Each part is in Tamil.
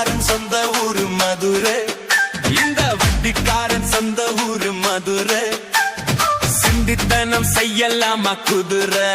வண்டிக்காரன் சொந்த ஊரு மதுரை, இந்த வண்டிக்காரன் சொந்த ஊரு மதுரை. சிந்தித்தனம் செய்யலாமா குதிரை,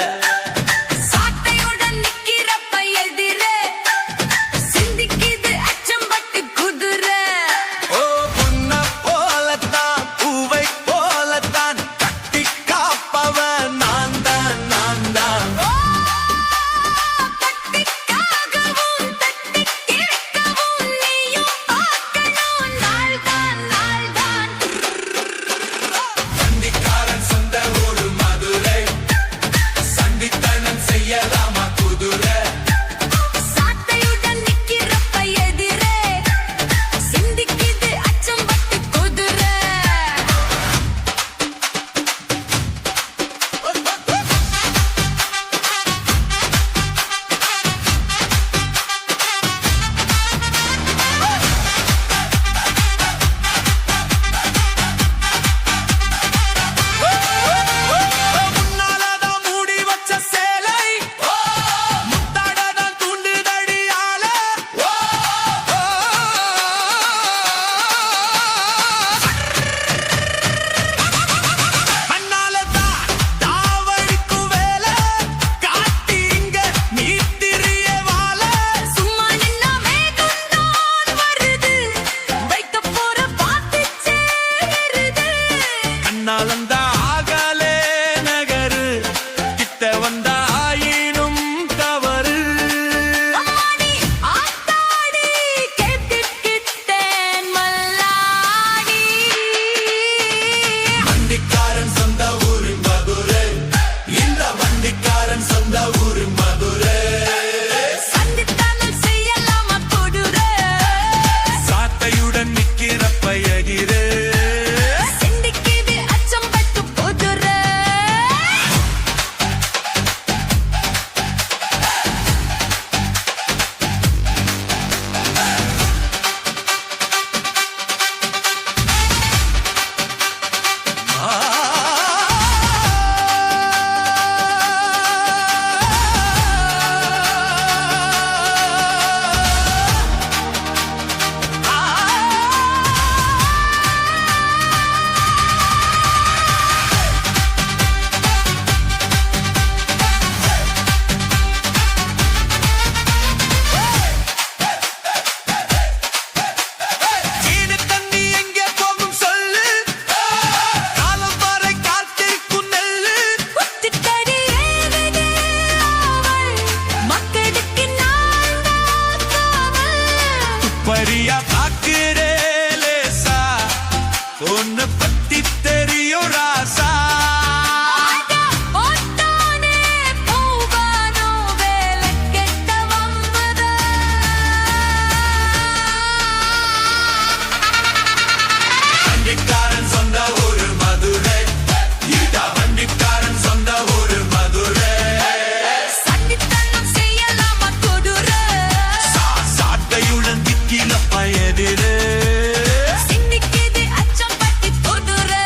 பரியா பாக்குறே லேசா, உன்னை பத்தி தெரியும் ராசா. வண்டிக்காரன் சொந்த ஊரு மதுரை, இந்த வண்டிக்காரன் சொந்த ஊரு மதுரை. சண்டித்தனம் செய்யலாமா குதிரை, சாட்டையுடன் திக்கில பயதிரே, சிந்திக்கிது அச்சம் பட்டி குதிரை.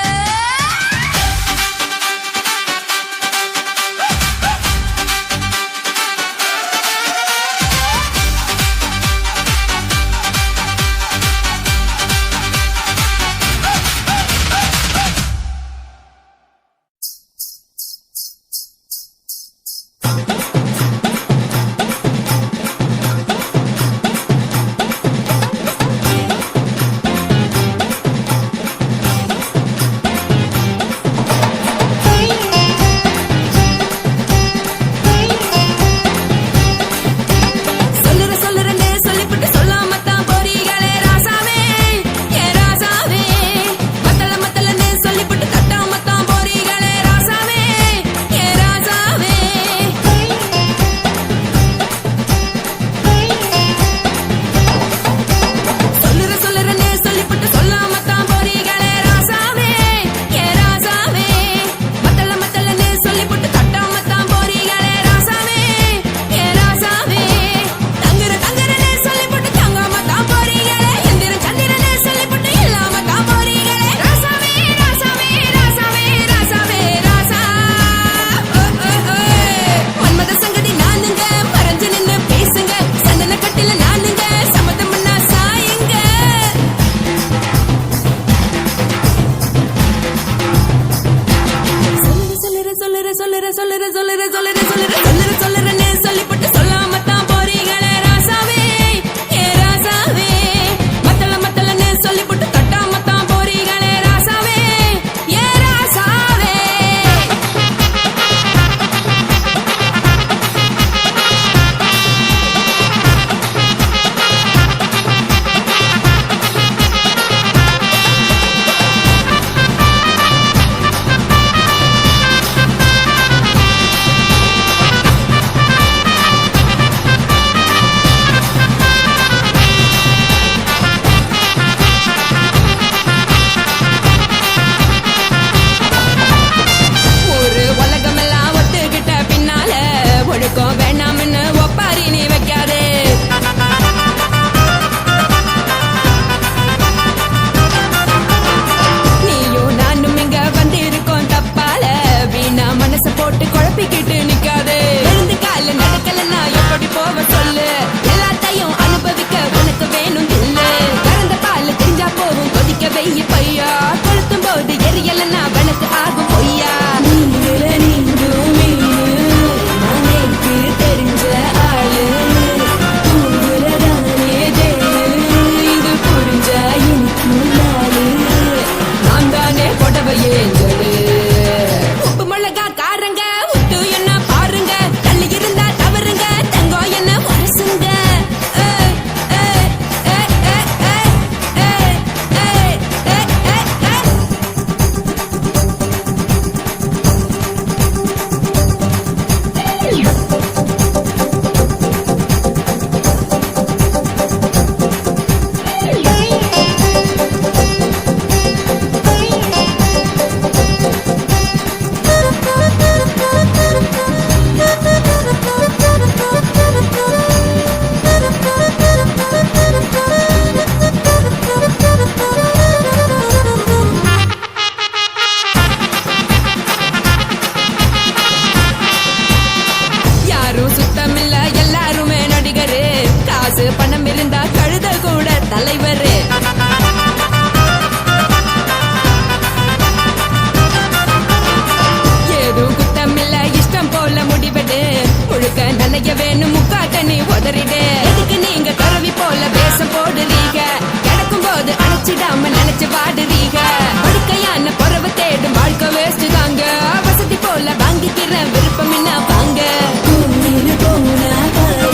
நினைச்சு பாடுறீங்க படுக்கையான பொறவு தேடும் வாழ்க்கை வேஸ்ட் தாங்க வசதி போல வாங்கிக்கிற விருப்பம் என்ன வாங்க கோயில் போனா பாரு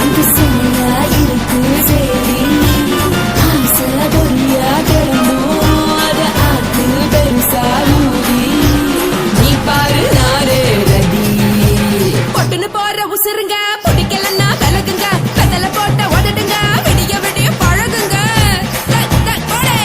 அங்கு சுமையா இருக்கு சரி ஆசை பொறியா கிடந்தோம் அத ஆத்து பெருசா ஊதி நீ பாரு நானே ரெடி பொட்டுன்னு போற உசுருங்க பிடிக்கலன்னா விலகுங்க கதல போட்ட உதடுங்க விடிய விடிய பழகுங்க போடே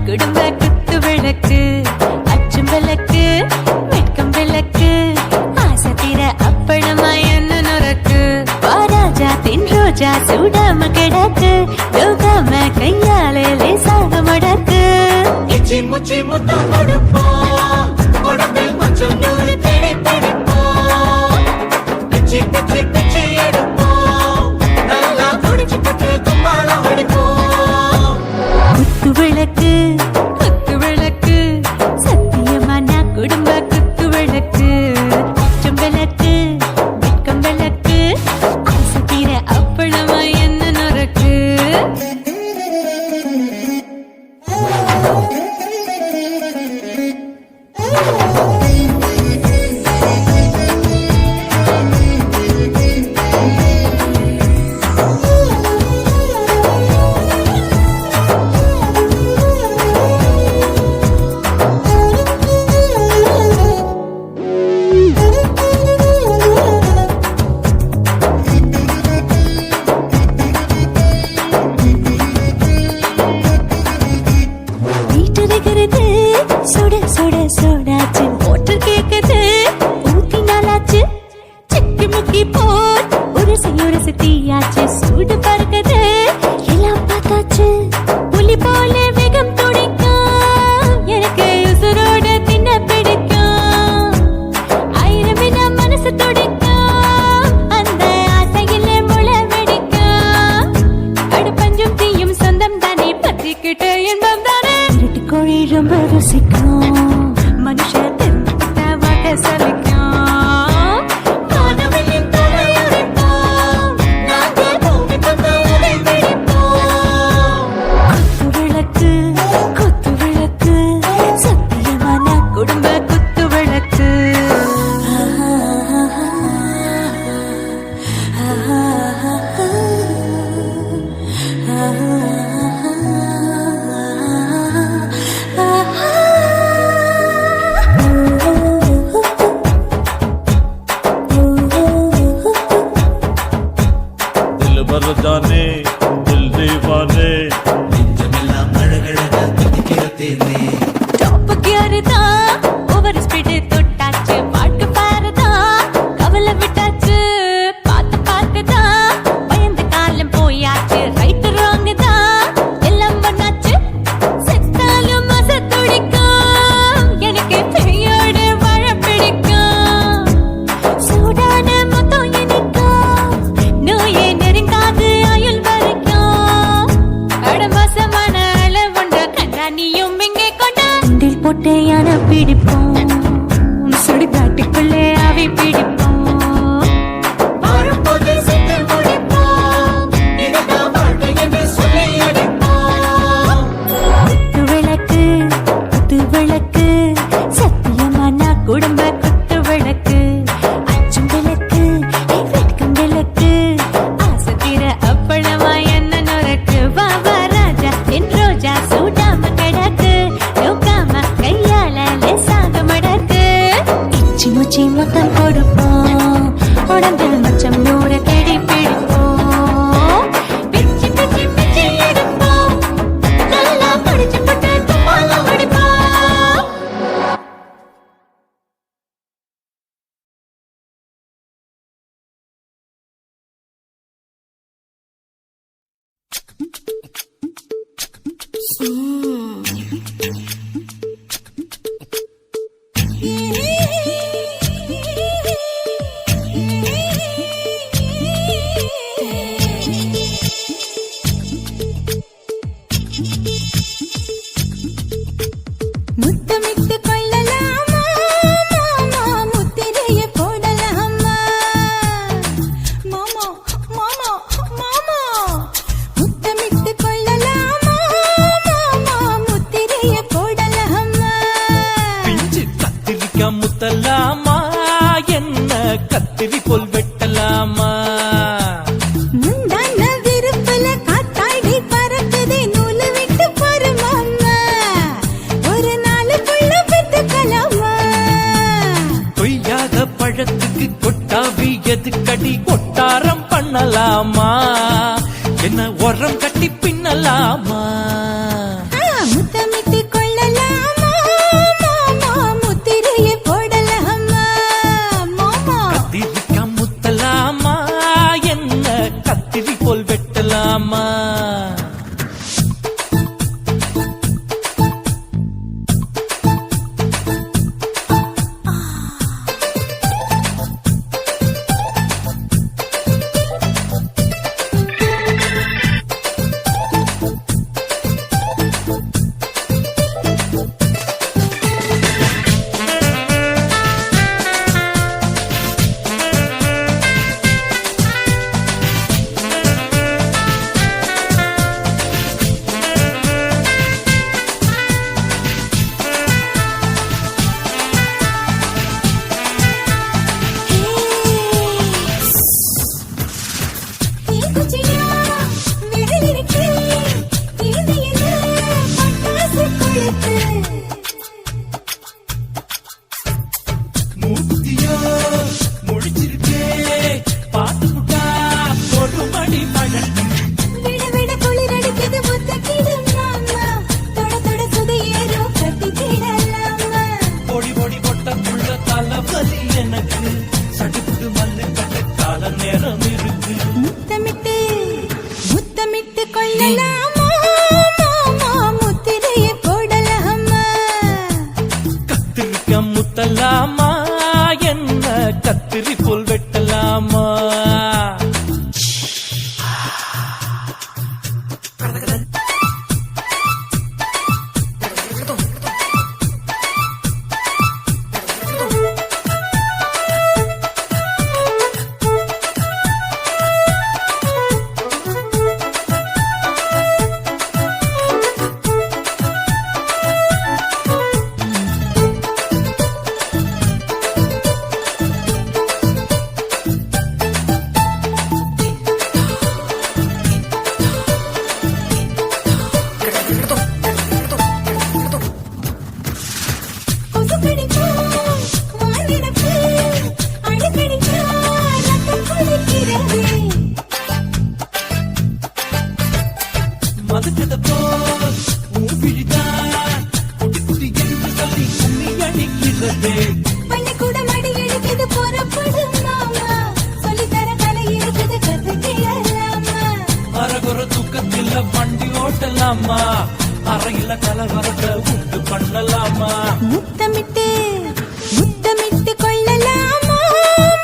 குடும்ப குத்து விளக்கு அச்சும் விளக்கு வெட்கம் விளக்கு ஆசை தீர அப்பளமா என்ன நொறக்கு வாராஜா தின் ரோஜா சூடாம கிடக்கு யோகாம கையாலே லேசாக மடக்கு இச்சி முச்சி முத்தம் கொடுப்போம் உடம்பில் கொஞ்சம் நூறு தேடி பிடிப்போம் பிச்சி பிச்சி பிச்சி எடுப்போம் நல்லா குடிச்சு பட்டு கும்பாலம் அடிப்போம் குத்து விளக்கு குத்து விளக்கு சத்தியமான குடும்ப குத்து விளக்கு அச்சம் விளக்கு வெட்கம் விளக்கு ஆசை தீர அப்பளமா என்ன நொறக்கு வீட்டருகிறது சுட சுட சோடாச்சு மோட்டர் கேக்குது ஊத்தி நாளாச்சு சிக்கி முக்கி போர் உரசி தீயாச்சு சூடு பறக்குது எல்லாம் பார்த்தாச்சு புலி போல வேகம் துடிக்கும் எனக்கு உசுரோட தின்ன பிடிக்கும் ஆயிரம் வினா மனசு துடிக்கும் அந்த ஆசையில முளை வெடிக்கும் அடுப்பஞ்சும் தீயும் சொந்தம் தானே பத்திக்கிட்டு இன்பம் தானே கோழி ரொம்ப ருசிக்கும் மனுஷ தெரிஞ்சுக்கிட்ட வாட்ட சலிக்கும் காணவெளியின் தலை உரைப்போம் நாங்கள் பூமி தந்த உரை பிடிப்போம் குத்து விளக்கு சத்தியமான குடும்ப குத்து விளக்கு दिल भर जाने दिल दीवाने நெஞ்சமெல்லாம் அழகழகா தித்திக்கிறதேனே டாப் கியர் தான் ஓவர் ஸ்பீட் தொட்டாச்சு பாட்டு பாருதான் கவலை விட்டாச்சு பார்த்து தான் பயந்து காலம் போயாச்சு ரைட் ராங் தான் எல்லாம் பண்ணாச்சு செத்தாலும் மச துடிக்கும் எனக்கு பெரியோட வாழ பிடிக்கும் சூடான மொத்தம் எனக்கும் நோயே நெருங்காது ஆயுள் வரைக்கும் அடமாசமான அளவுண்ட கண்டா நீயும் இங்கே கொண்ட உண்டில் போட்டு யானை பிடிப்போம் சுடுகாட்டுக்குள்ளே அவை பிடிப்போம் வரும்போது சென்று முடிப்போம் இதுதான் வாழ்க்கை என்று சொல்லி அடிப்போம் குத்து விளக்கு சத்தியமான குடும்ப குத்து விளக்கு அச்சும் விளக்கு வெட்கம் விளக்கு ஆசை தீர அப்பளமா என்ன நொறக்கு வா ராஜா என் ரோஜா சூடாம கிடக்கு யோகாம கையால லேசாக முத்தலாமா என்ன கத்திரி போல் வெட்டலாமா முந்தான விருப்பல காத்தாடி பறக்குதே நூலு விட்டு பாரு மாமா ஒரு நாளுக்குள்ள பெத்துக்கலாமா கொய்யாத பழத்துக்கு கொட்டாவி எதுக்கடி கொட்டாரம் பண்ணலாமா என்ன உரம் கட்டி பின்னலாமா முத்தமிட்டு கொள்ளலாமா மாமா முத்திரையை போடலாமா மாமா கத்திரிக்கா முத்தலாமா என்ன கத்திரி போல் வெட்டலாமா மூத்தியோ முடிச்சிருக்கே பாத்துட்டா ஒரு மணி மழை விட விட குளிர் அடிக்குது முத்தக்கிடும் மாமா தொட தொட சுதையேறோ கட்டிக்கிடலாமா பொடி பொடி பொட்டக்குள்ள தலைவலி எனக்கு சடுக்கு மல்லு கட்ட கால நேரம் இருக்கு முத்தமிட்டு முத்தமிட்டு கொள்ளலாமா மாமா முத்திரையை போடலாமா கத்திரிக்க முத்தலாமா என்ன கத்திரி போல் வெட்டலாமா கொசுக்கடிச்சா வானிடப்பு அடிக்கடிச்சா ரத்தம் குளிக்கிறது மதுக்கத போல் ஊபிழிதான் குட்டி குட்டி என்று சொல்லி கும்மி அடிக்கிறது பள்ளிக்கூடம் அடி எடுக்குது புறப்படும் மாமா சொல்லித்தர கலை இருக்குது கத்துக்கிடலாமா அரகுற தூக்கத்தில் வண்டி ஓட்டலாமா அறையில கலவரத்தை உண்டு பண்ணலாமா முத்தமிட்டு முத்தமிட்டு கொள்ளலாமா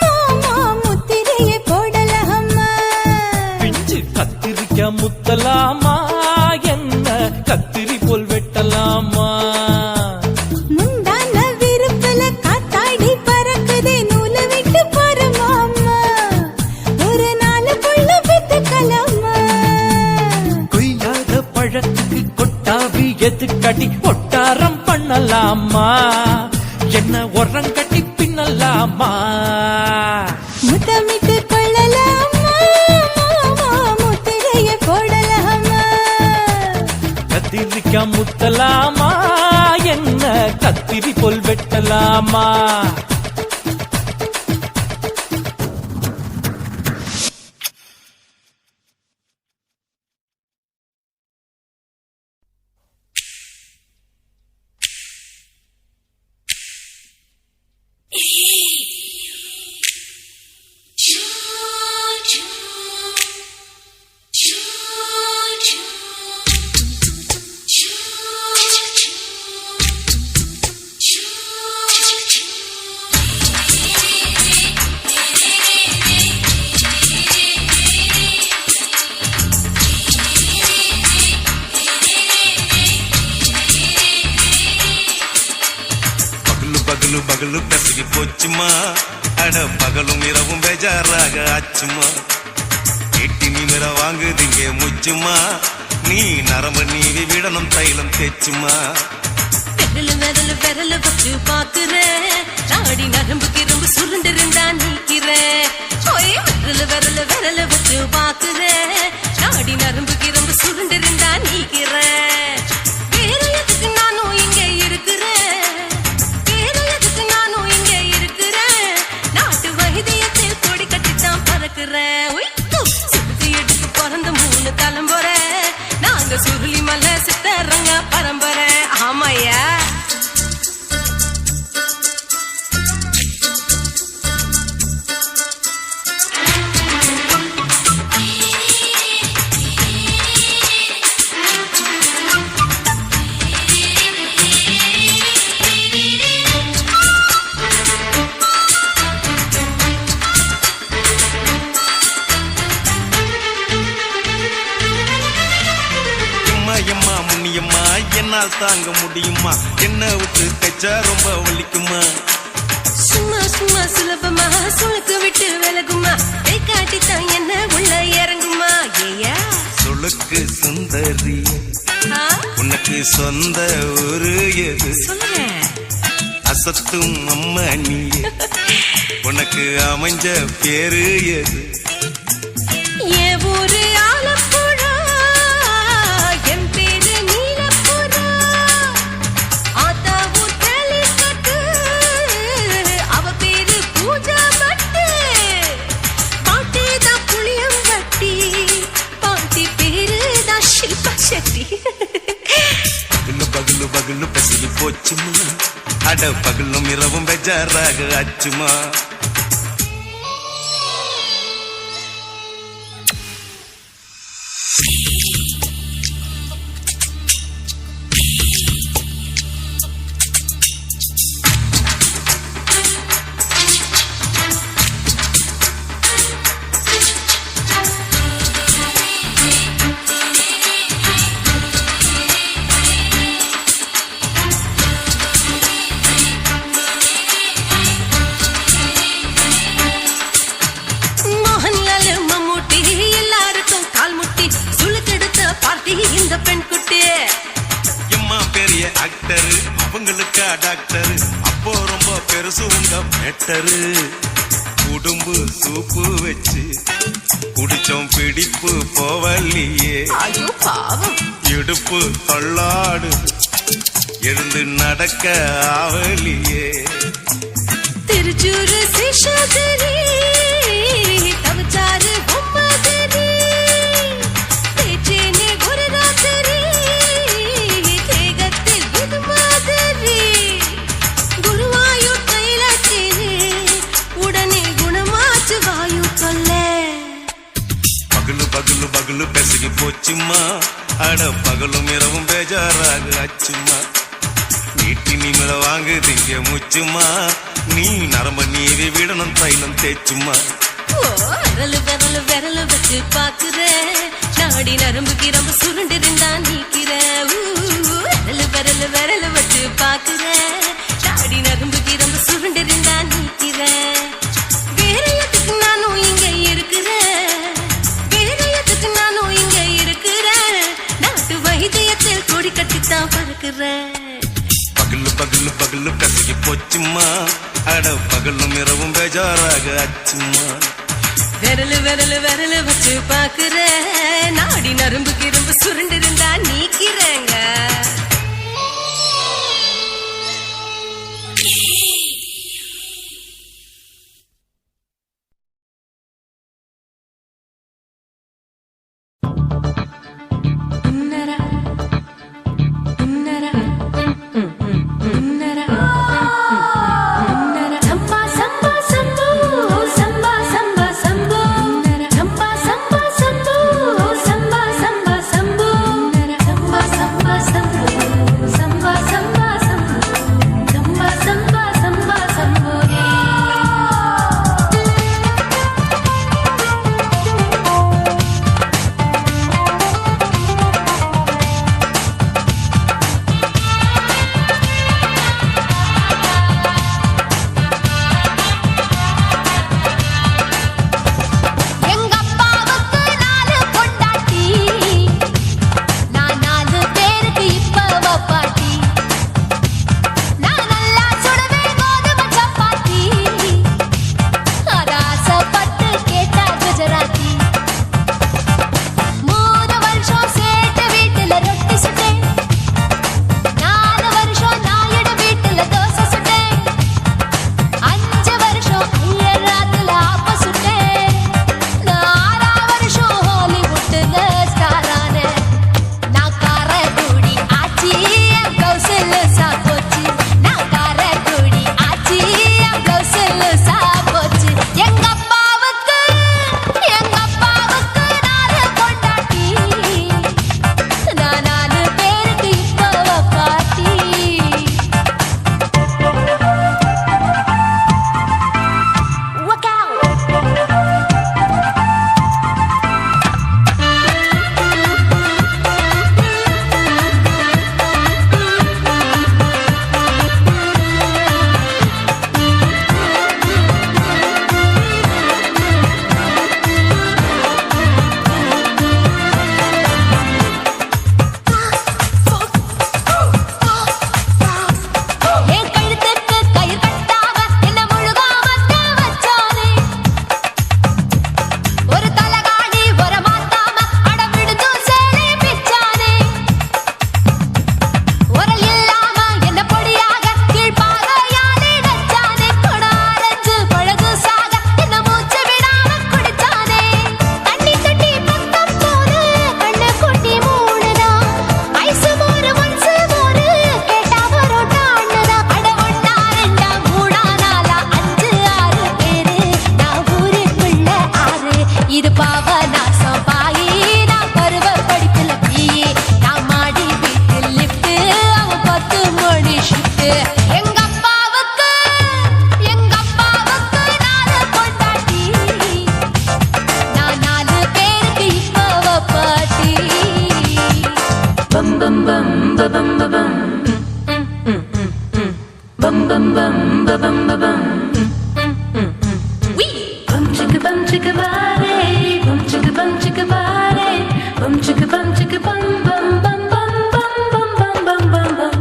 மாமா முத்திரையை போடலாமா பிஞ்சு கத்திரிக்க முத்தலாமா என்ன கத்திரி போல் வெட்டலாமா முந்தான விருப்பல காத்தாடி பறக்குதே நூலு விட்டு பாரு மாமா ஒரு நாளுக்குள்ள பெத்துக்கலாமா கொய்யாத பழத்துக்கு கொட்டாவி எதுக்கடி ஒட்டாரம் பண்ணலாமா என்ன உரம் கட்டி பின்னலாமா முத்தமிட்டு கொள்ளலாமா மாமா முத்திரையை போடலாமா கத்திரிக்கா முத்தலாமா என்ன கத்திரி போல் வெட்டலாமா பகலு பகலு பெசகி போச்சுமா அட பகலும் இரவும் பேஜாராக ஆச்சுமா எட்டி நிமிர வாங்குதிங்க முச்சுமா நீ நரம்பு நீவி விடணும் தைலம் தேச்சுமா விரல் விரல் விரல் வச்சு பாக்குறேன் நாடி நரம்பு கிரும்பு சுருண்டு இருந்தா நீக்கிறேன் விரல் விரல் விரல் வச்சு பாக்குறேன் நாடி நரம்பு கிரும்பு சுருண்டு இருந்தா நீக்கிறேன் வேற எதுக்கு நானும் இங்க இருக்கிறேன் வேற எதுக்கு நானும் இங்க இருக்கிறேன் நாட்டு வைத்தியத்தில் கொடி கட்டித்தான் பறக்கிறேன் சுத்தி எடுத்து பிறந்த 3 தலைமுறை நாங்க சுருளி மலை சித்தரங்க பரம்பரை ஆமாயா எம்மா முன்னியம்மா என்னால் தாங்க முடியுமா என்ன விட்டு தைச்சா ரொம்ப வலிக்குமா சும்மா சும்மா சுலபமா சுளுக்கு விட்டு விலகுமா கை காட்டித்தான் என்ன உள்ள இறங்குமா ஏயா சுளுக்கு சுந்தரி உனக்கு சொந்த ஊரு எது சொல்லுங்க அசத்தும் அம்மா நீ உனக்கு அமைஞ்ச பேரு எது என் ஊரு ஆலப்புழா என் பேரு நீலப்புறா ஆத்தாவு தெளிக்கட்டு அவ பேரு பூஜா பட்டு பாட்டேதான் புளியம்பட்டி பாட்டி பேரு தான் ஷில்பா செட்டி பகலு பகலு பகலு பசிலு போச்சுமா அட பகலும் இரவும் பெஜாராக ஆச்சுமா மோகன்லால் மம்மூட்டி எல்லாருக்கும் கால் முட்டி சுளுக்கெடுத்த பார்ட்டி இந்த பெண் குட்டி எம்மா பெரிய ஆக்டர் அவங்களுக்கா டாக்டர் அப்போ ரொம்ப பெருசு உங்க மேட்டரு குடும்பு சூப்பு வச்சு குடிச்சோம் பிடிப்பு போவல்லையே ஐயோ பாவம் இடுப்பு தொள்ளாடு எழுந்து நடக்க ஆவலியே திருச்சூரு சிஷாதிரி தவச்சாரு பொம்மதிரி தேச்சேனே ஒரு ராத்திரி தேகத்தில் இது மாதிரி குருவாயூர் கைலாச்சேனே உடனே குணமாச்சு வாயு சொல்ல பகலு பகலு பகலு பெசகி போச்சுமா அட பகலும் இரவும் பேஜாராக ஆச்சுமா நீட்டி நிமிட வாங்குதீங்க முச்சுமா நீ நரம்ப நீவி விடணும் தைலம் தேச்சுமா விரல் விரல் விரல் வச்சு பாக்குறேன் நாடி நரம்பு கிரம்பு சுருண்டு இருந்தா நீக்கிறேன் விரல் விரல் விரல் வச்சு பாக்குறேன் நாடி நரம்பு கிரம்பு சுருண்டு இருந்தா நீக்கிறேன் வேற எதுக்கு நானும் இங்க இருக்கிறேன் வேற எதுக்கு நானும் இங்க இருக்கிறேன் நாட்டு வைத்தியத்தில் கொடி கட்டித்தான் பறக்கிறேன் பகலு பகலு பகலு பெசகி போச்சுமா அட பகலும் இரவும் பேஜாராக ஆச்சுமா விரல் விரல் விரல் வச்சு பாக்குறேன் நாடி நரம்பு கிரும்பு சுருண்டு இருந்தா நீக்கிறேங்க சம்பா சம்பா சம்போ சம்பா சம்பா சம்போ சம்பா சம்பா சம்போ சம்பா சம்பா சம்போ சம்பா சம்பா Shambho bum bum ba bum ba bum. Bum chicka body, bum chicka body, bum chicka bum bum bum bum bum bum bum bum bum.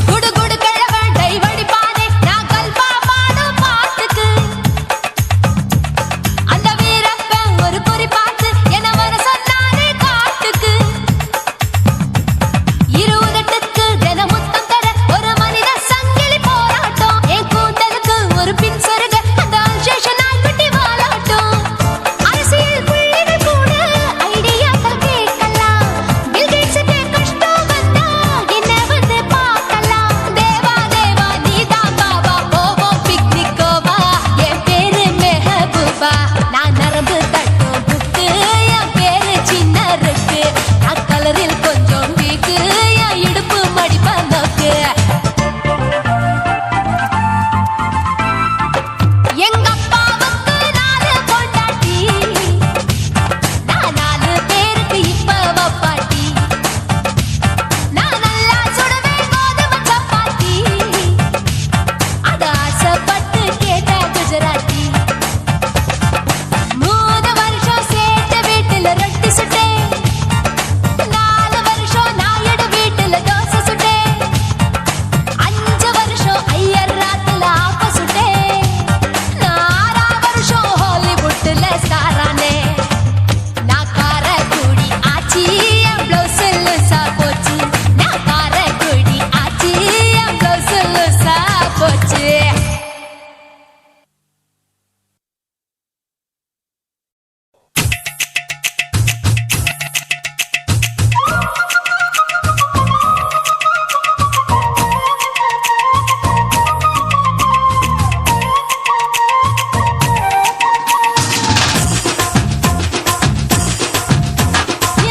குடு குடு கிழவன் டைவடி பாதே நான் கல்பா பாடும் பாட்டுக்கு அந்த வீரப்பன் ஒரு குறி பார்த்து என்ன வர சொன்னானே காட்டுக்கு 28க்கு தினமுத்தம் தர ஒரு மனித சங்கிலி போராட்டம் என் கூந்தலுக்கு ஒரு பின் சொருக அந்த அல்சேஷனால் விட்டி வாலாட்டம் அரசியல் புள்ளிகள் கூட ஐடியாக்கள் கேட்கலாம் பில் கேட்ஸுக்கு கஷ்டம் வந்தா என்ன வந்து பார்க்கலாம் தேவா தேவா நீதான் பாபா போவோம் பிக்னிக்கோவா என் பேரு மெஹபூபா நான் நரம்பு தட்டும் புக்கு என் பேரு சின்ன இருக்கு நான் கலரில் கொஞ்சம் வீக்கு என் இடுப்பு மடிப்ப நோக்கு எங்க அப்பாவுக்கு 4 பொண்டாட்டி நான் 4 பேருக்கு இப்ப வப்பாட்டி நான் நல்லா சுடுவேன் கோதுமை சப்பாத்தி அது ஆசைப்பட்டு கேட்ட குஜராத்தி 3 வருஷம் சேர்த்த வீட்டுல ரொட்டி சுட்டேன் 4 வருஷம் நாயுடு வீட்டுல தோசை சுட்டேன் 5 வருஷம் ஐயர் ராத்துல ஆப்ப சுட்டேன் 6 வருஷம் ஹாலிவுட்ல ஸ்டாரானே நான் காரக்குடி ஆச்சி என் பிளவுஸ் லூசா போச்சு நான் காரக்குடி ஆச்சி என் பிளவுஸ் லூசா போச்சு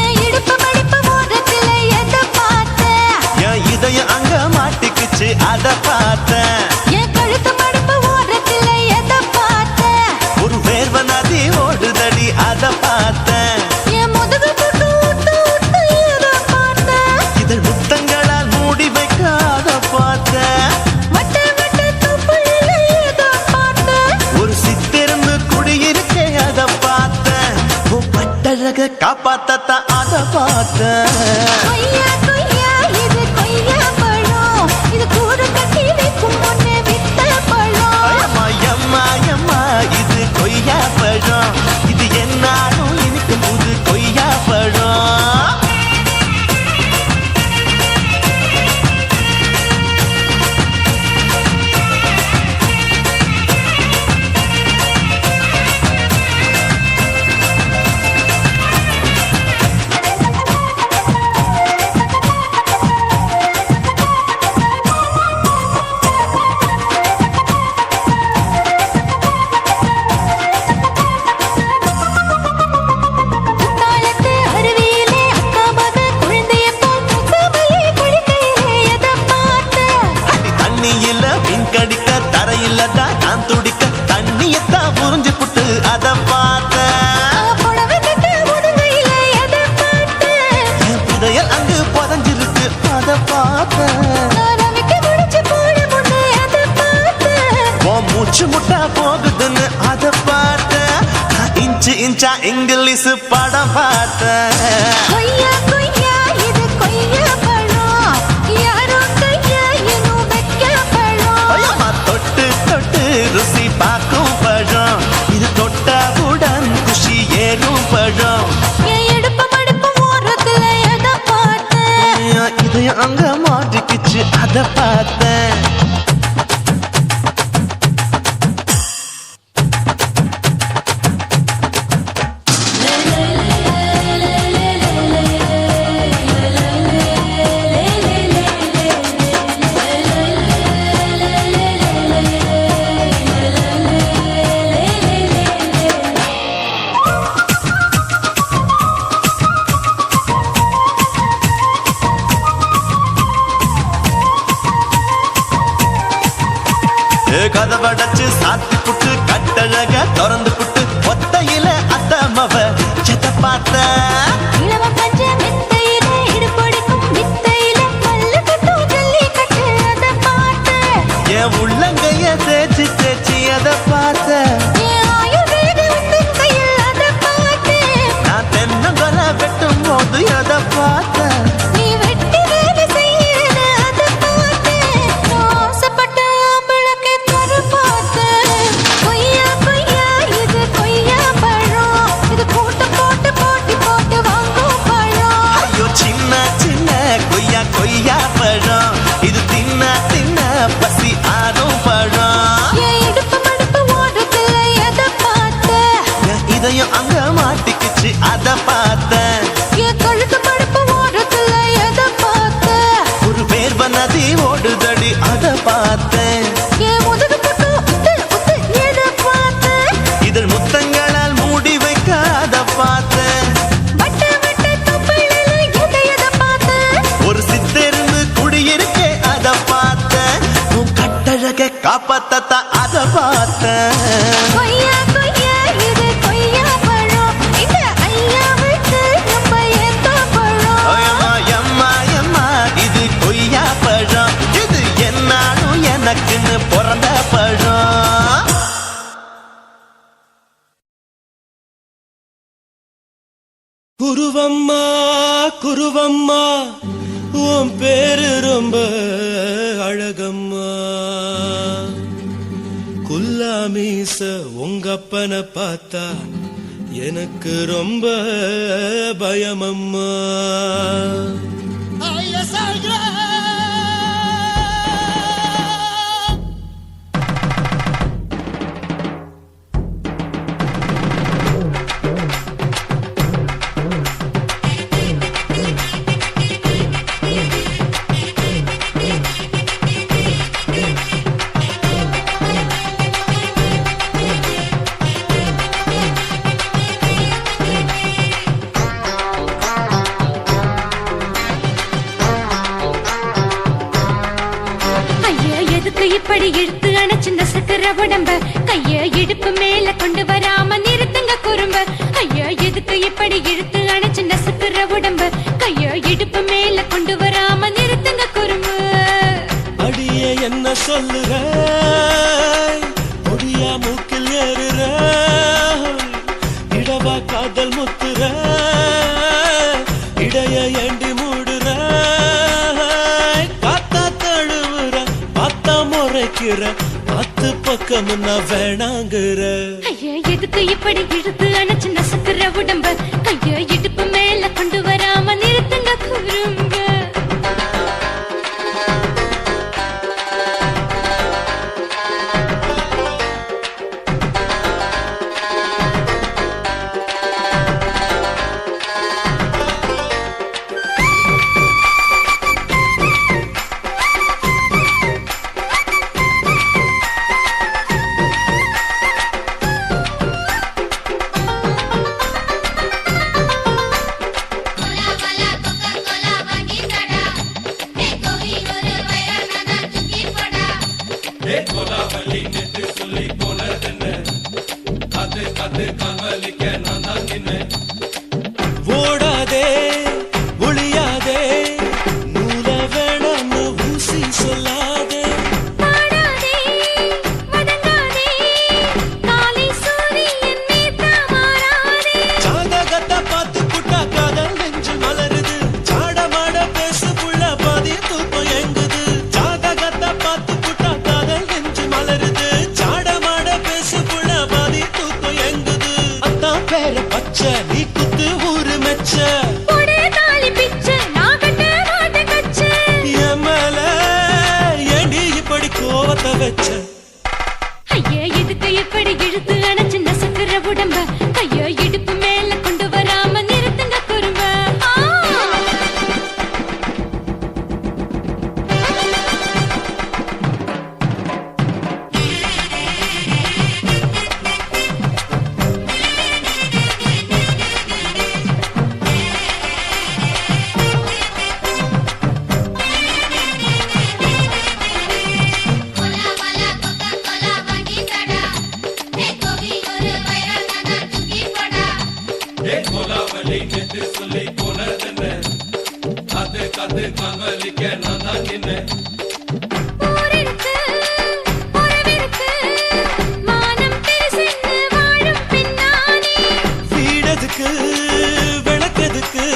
என் இடுப்பு மடிப்பு ஓரத்துல எதை பார்த்தேன் என் இதயம் அங்க மாட்டிக்குச்சு அத பார்த்தேன் என் கழுத்து மடிப்பு ஓரத்துல எதை பார்த்தேன் ஒரு வேர்வ நதி ஓடுதடி அத பார்த்தேன் என் முதுகு புட்டு விட்டு விட்டு எதை பார்த்தேன் இதழ் முத்தங்களால் மூடி வைக்க அத பார்த்தேன் வட்ட வட்ட துப்புல எதை பார்த்தேன் ஒரு சித்திருந்து குடியிருக்கே அத பார்த்தேன் உன் பட்டழக காப்பாத்தத்தான் அத பார்த்தேன் கொய்யா கொய்யா இது கொய்யா பழம் இது கூட கட்டி வைக்கும் முன்னே வித்த பழம் அம்மா எம்மா எம்மா இது கொய்யா பழம் இது என்னாலும் இனிக்கும் புது கொய்யா பழம் குத்தாலத்து அருவியிலே அக்கா மக குழந்தைய போல் முகமலே குளிக்கையிலே எதை பார்த்தேன் அடி தண்ணியில மீன் கடிக்க தரையில தான் நான் துடிக்க தண்ணியத்தான் புரிஞ்சு புட்டு அத பார்த்தேன் புடவை கட்டு முதுகையிலே எதை பார்த்தேன் என் புதையல் அங்கு புதஞ்சிருக்கு அத பார்த்தேன் ரவிக்கு முடிச்சு போட முன்னே எதை பார்த்தேன் உன் மூச்சு முட்டா போகுதுன்னு அத பார்த்தேன் நான் இன்ச்சு இன்ச்சா இங்கிலீஷ் படம் பார்த்தேன் கொய்யா கொய்யா இது கொய்யா பழம் யாரோ கையா இன்னும் வைக்க பழம் ஐயம்மா தொட்டு தொட்டு ருசி பார்க்கும் பழம் இது தொட்டாவுடன் குஷி ஏறும் பழம் என் இடுப்பு மடிப்பு ஓரத்துல எதை பார்த்தேன் என் இதயம் அங்க மாட்டிக்கிச்சு அத பார்த்தேன் கதவடைச்சு சாத்தி புட்டு கட்டழக திறந்து புட்டு ஒத்தையில அத்தமவ செத்த பார்த்த இளவ பஞ்ச மெத்தையில இடுப்படிக்கும் வித்தையில மல்லு கட்டும் ஜல்லி கட்டு அத பார்த்த என் உள்ளங்கைய தேய்ச்சி தேய்ச்சி அதை பார்த்த என் ஆயுர்வேத உந்தன் கையில் அத பார்த்த நான் தென்னங்கொலை வெட்டும் போது அதை பார்த்த நீ வெட்டி வேலை செய்யறத அத பார்த்த ஆசைப்பட்ட ஆம்பளக்கு தர பார்த்த கொய்யா கொய்யா இது கொய்யா பழம் இது போட்டு போட்டு போட்டி போட்டு வாங்கும் பழம் ஐயோ சின்ன சின்ன கொய்யா கொய்யா பழம் இது தின்ன தின்ன பசி ஆறும் பழம் என் இடுப்பு மடுப்பு ஓடுதுல எதை பார்த்த என் இதயம் அங்க மாட்டிக்கிச்சு அதை பார்த்தேன் என் கழுத்து மடுப்பு ஓடுதுல எதை பார்த்த ஒரு வேர்வ நதி ஓடுதடி அதை பார்த்தேன் என் முதுகு பட்டு உத்து உத்து எதை பார்த்த இதழ் முத்தங்களால் மூடி வைக்க அதை பார்த்தேன் வட்ட வட்ட தொப்பையில எதை பார்த்த ஒரு சித்தெரும்பு குடியிருக்கே அதை பார்த்தேன் உன் கட்டழக காப்பாத்தத்தா அதை பார்த்தேன் கொய்யா கொய்யா இது கொய்யா பழம் இந்த ஐயா விட்டு நம்ம எந்த பழம் அம்மா எம்மா எம்மா இது கொய்யா பழம் இது என்னாலும் எனக்குன்னு பிறந்த பழம் குருவம்மா குருவம்மா உன் பேரு ரொம்ப அழகம்மா குல்லாமீச உங்க அப்பனை பார்த்தா எனக்கு ரொம்ப பயமம்மா ஐயா எதுக்கு இப்படி இழுத்து அணைச்சு நசுக்கிற உடம்ப கைய இடுப்பு மேல கொண்டு வராம நிறுத்துங்க குறும்ப ஐயா எதுக்கு இப்படி இழுத்து அணைச்சு நசுக்கிற உடம்ப கைய இடுப்பு மேல கொண்டு வராம நிறுத்துங்க குறும்பு அடியே என்ன சொல்லுற முடியா மூக்கில் ஏறுற இடவா காதல் முத்துற இடைய ஏண்டி மூடுற காத்தா தழுவுற பார்த்தா முறைக்கிற பத்து பக்கம் நான் வேணாங்குற ஐயா எதுக்கு இப்படி இழுத்து அணைச்சு நசுக்கிற உடம்ப கைய இடுப்பு மேல கொண்டு வராம நிறுத்துங்க குறும்ப ஓடாதே ஒளியாதே நூல வேணான்னு ஊசி சொல்லாதே பாடாதே வதங்காதே காலை சூரியன் மீதா மாறாதே ஜாதகத்தை பார்த்து புட்டா காதல் நெஞ்சு மலருது சாடமாட பேசு புள்ள பாதி தூக்கம் எங்குது ஜாதகத்தை பார்த்து புட்டா காதல் நெஞ்சு மலருது சாடமாட பேசு புள்ள பாதி தூக்கம் எங்குது அத்தான் பேர பச்சை நீ குத்து ஊரு மெச்ச போடே தாலி பிச்சை நான் கட்ட மாட்டேன் கச்சை என் மேல ஏண்டி இப்படி கோவத்தை வச்ச ஐயா எதுக்கு இப்படி இழுத்து அணைச்சு நசுக்கிற உடம்ப கைய இடுப்பு மேல கொண்டு வராம நிறுத்துங்க குறும்ப ஊரிருக்கு, உறவிருக்கு, மானம் பெருசென்று வாழும் பெண்ணானே. வீடதுக்கு விளக்கதுக்கு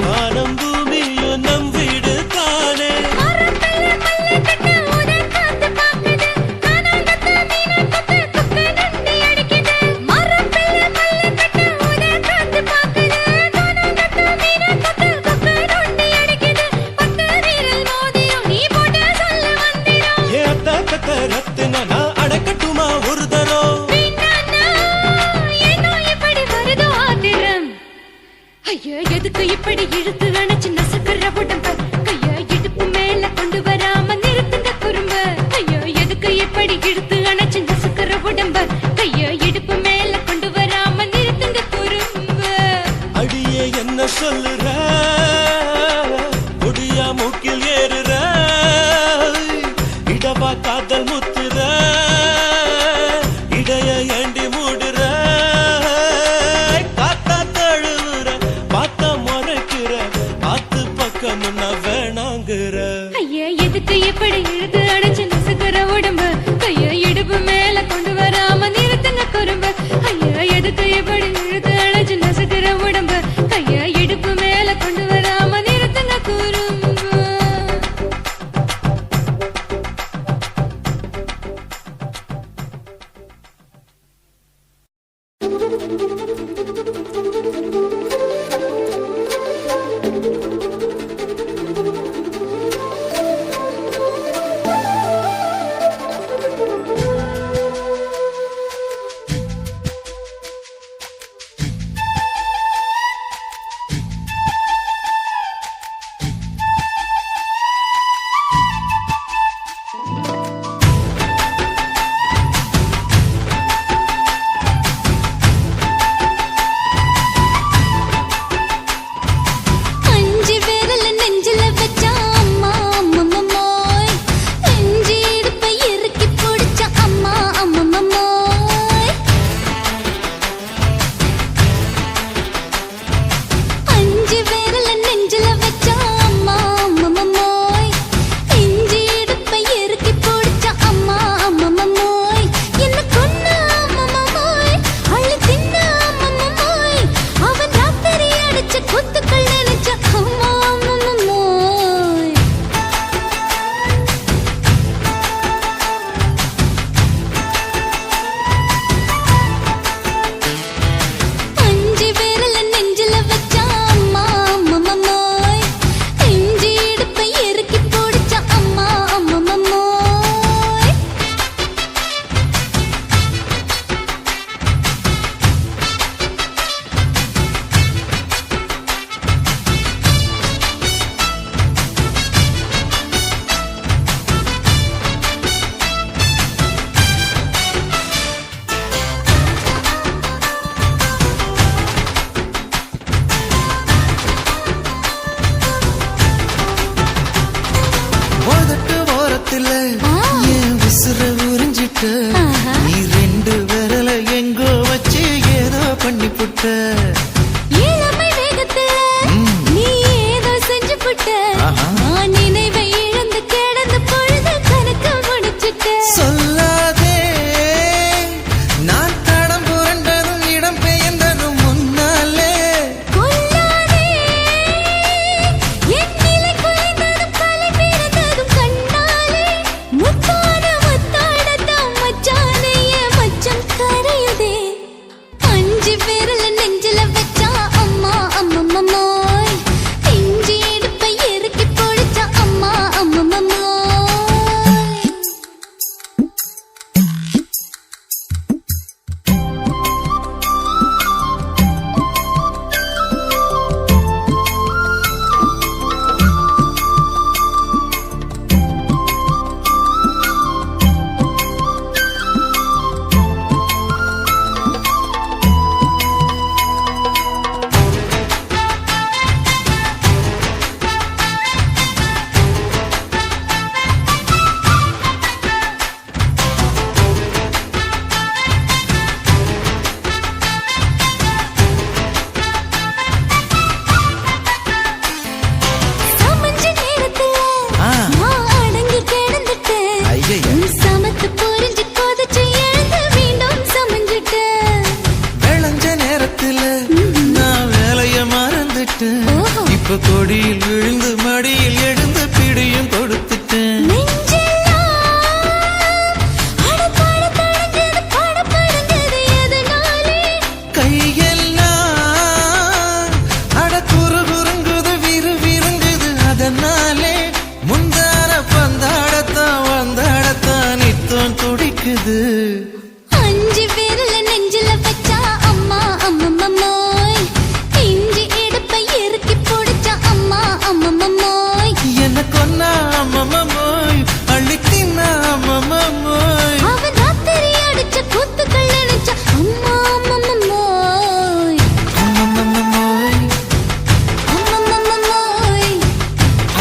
வானம் பூமியும் நம் வீடு தானே. மரத்துல மல்லி கட்டு உதன் காத்து பாக்குது, கானாங்கத்து மீனாங்கத்து குக்கு நொண்டி அடிக்குது. மரத்துல மல்லி கட்டு உதன் காத்து பாக்குது, கானாங்கத்து மீனாங்கத்து குக்கு நொண்டி அடிக்குது. பத்து விரல் மோதிரம் நீ போட்டு சொல்ல வந்திடும். ஏ அத்த கத்த ரத்தின நான் அடக்கட்டுமா ஒரு தரம். வேண்டான்னா, ஏனோ இப்படி வருதோ ஆத்திரம்? ஐயோ, எதுக்கு இப்படி இழுத்து அணைச்சு நசுக்குற உடம்ப? கைய இடுப்பு மேல கொண்டு வராம நிறுத்துங்க குறும்ப. ஐயோ, எதுக்கு இப்படி இழுத்து அணைச்சு நசுக்குற உடம்ப? கைய இடுப்பு மேல கொண்டு வராம நிறுத்துங்க குறும்ப. அடியே என்ன சொல்லுற, கொடியா மூக்கில் ஏறுற, இடவா காதல் முத்துற, இடைய ஏண்டி மூடுற, காத்தா தழுவுற, பார்த்தா முறைக்கிற, பார்த்து பக்கம் முன்ன வேணாங்குற. ஐயா, எதுக்கு இப்படி இழுத்து அணைச்சு நசுக்குற உடம்ப? கைய இடுப்பு மேல கொண்டு வராம நிறுத்துங்க குறும்ப. ஐயா, எதுக்கு இப்படி இழுத்து அணைச்சு நசுக்குற உடம்ப? கைய இடுப்பு மேல கொண்டு வராம நிறுத்துங்க குறும்ப. வந்துட்டேன். இப்ப கொடியில் விழுந்து மடியில் எழுந்து பிடியும் கொடுத்துட்டேன். கையெல்லாம் அட குறு குறுங்குது விறுங்குது அதனாலே முந்தான பந்தாடத்தான் வந்தாடத்தான் நித்தம் துடிக்குது. அஞ்சு பேர்ல நெஞ்சில வச்சா அம்மா அம்மம்மோய் இஞ்சி எடுப்பை இறுக்கி பிடிச்சா அம்மா அம்மம்மோய் என்ன கொன்னா அம்மம்மோய் அள்ளி தின்னா அம்மம்மோய் அவன் ராத்திரி அடிச்ச கூத்துக்கள் நினைச்சா அம்மா அம்மம்மோய் அம்மம்மோய் அம்மம்மோய்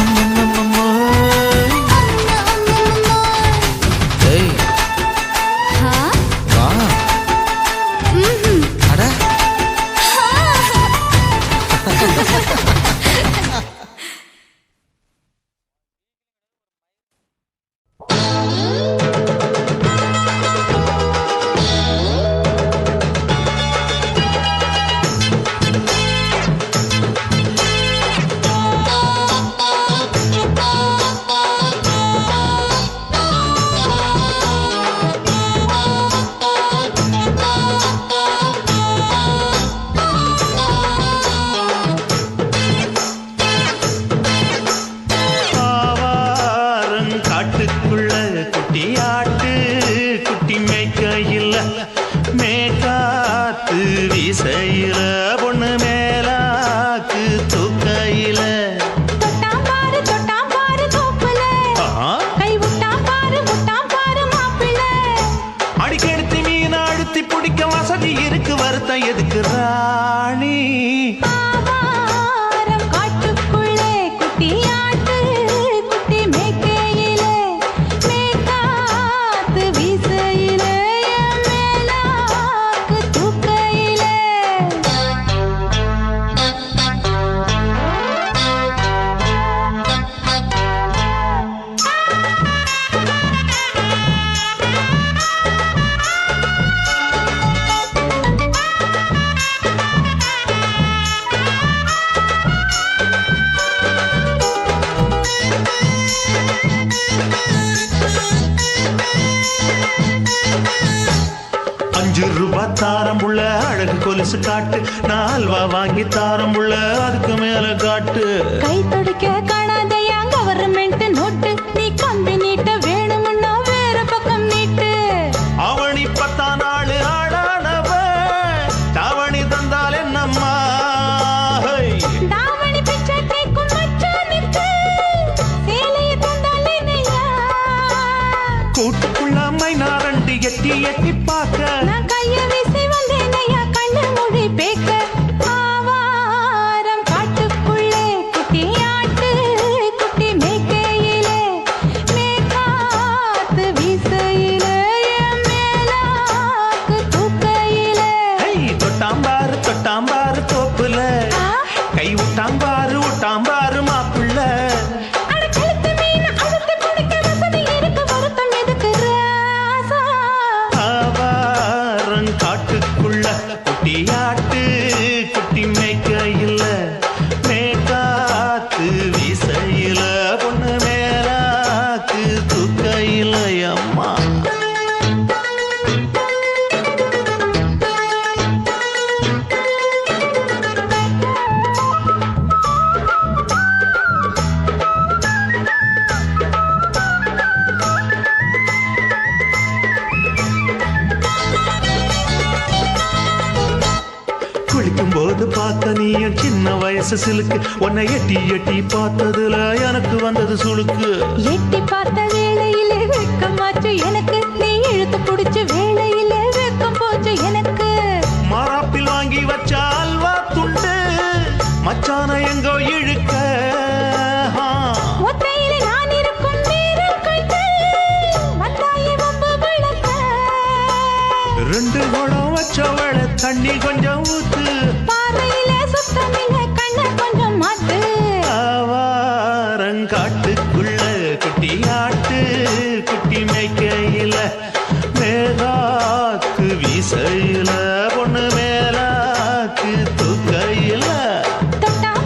அம்மம்மோய். அம்மா அம்மம்மோய் ஏய் ஹா வா ம்ஹும் அட ஆவாரம் காட்டுக்குள்ள குட்டியாட்டு குட்டி மேய்க்கையில் மேக்காத்து வீசையில பொண்ணு மேலாக்கு தூக்கையில தொட்டாம் பாரு தோப்புல கை விட்டாம் பாரு மாப்பிள்ளை அடிக்கெடுத்து மீன் அழுத்தி பிடிக்க வசதி இருக்கு வருத்தம் எதுக்கு ராணி. ஆவாரம் காட்டுக்குள்ளே குட்டியாட்டு குட்டி மேய்க்கையிலே மேய்க்காத்து வீசையிலே என் மேலாக்கு தூக்கையிலே ₹5 தாரம் புள்ள அழகு கொலுசு காட்டு, நான் அல்வா வாங்கி தாரம் புள்ள அதுக்கு மேல காட்டு. கை துடிக்க காணாதையா கவர்மெண்ட் நோட்டு நீ கம்பி நீட்ட வேணும்னா வேற பக்கம் நீட்டு அவனி 10 நாள் ஆடானவ தாவணி தந்தால் என்னம்மா. தாவணி பிச்சை கேக்கும் மச்சானுக்கு சேலையை தந்தாலே நையா கூட்டுக்குள்ள மைனாரண்டி எட்டி எட்டி பார்க்க நான் கைய வீசி வந்தேன் ஐயா கண்ணு மொழி பேக்க ஆவாரம் காட்டுக்குள்ளே குட்டியாட்டு குட்டி மேய்க்கையிலே மேய்க்காத்து வீசையிலே என் மேலாக்கு தூக்கையிலே தொட்டாம்பாரு தோப்புல கை விட்டாம்பாரு மாப்பிள்ள. அட கழுத்து மீன் அழுத்து பிடிக்க வசதி இருக்கு வருத்தம் எதுக்கு ராசா ஆவாரம் காட்டுக்குள்ள குட்டியாட்டு குட்டி மேய்க்கையில் மேக்காத்து வீசையில பொண்ணு மேலாக்கு தூக்கையில் அம்மா. குளிக்கும் போது பார்த்த நீயும் சின்ன வயசு சிலுக்கு, உன்னை எட்டி எட்டி பார்த்ததுல எனக்கு வந்தது சுளுக்கு. எட்டி பார்த்த வேளையிலே வெக்கமாச்சு எனக்கு நீ இழுத்து புடிச்சு வேளையிலே வெக்கம் போச்சு எனக்கு மாறாப்பில் வாங்கி வச்ச அல்வா துண்டு மச்சான எங்கோ இழுக்க. ஒத்தையிலே நான் இருக்கும் நேரம் கண்டு வந்தாயே வம்பு விளக்க 2 குடம் வச்சவள தண்ணி கொஞ்சம் ஊத்து. பாறையிலே சுத்தமில்ல கண்ண கொஞ்சம் மாத்து ஆவாரங்காட்டுக்குள்ள குட்டியாட்டு குட்டி மேய்க்கையில மேலாக்கு வீசையில பொண்ணு மேலாக்கு தூக்கையில தொட்டாம்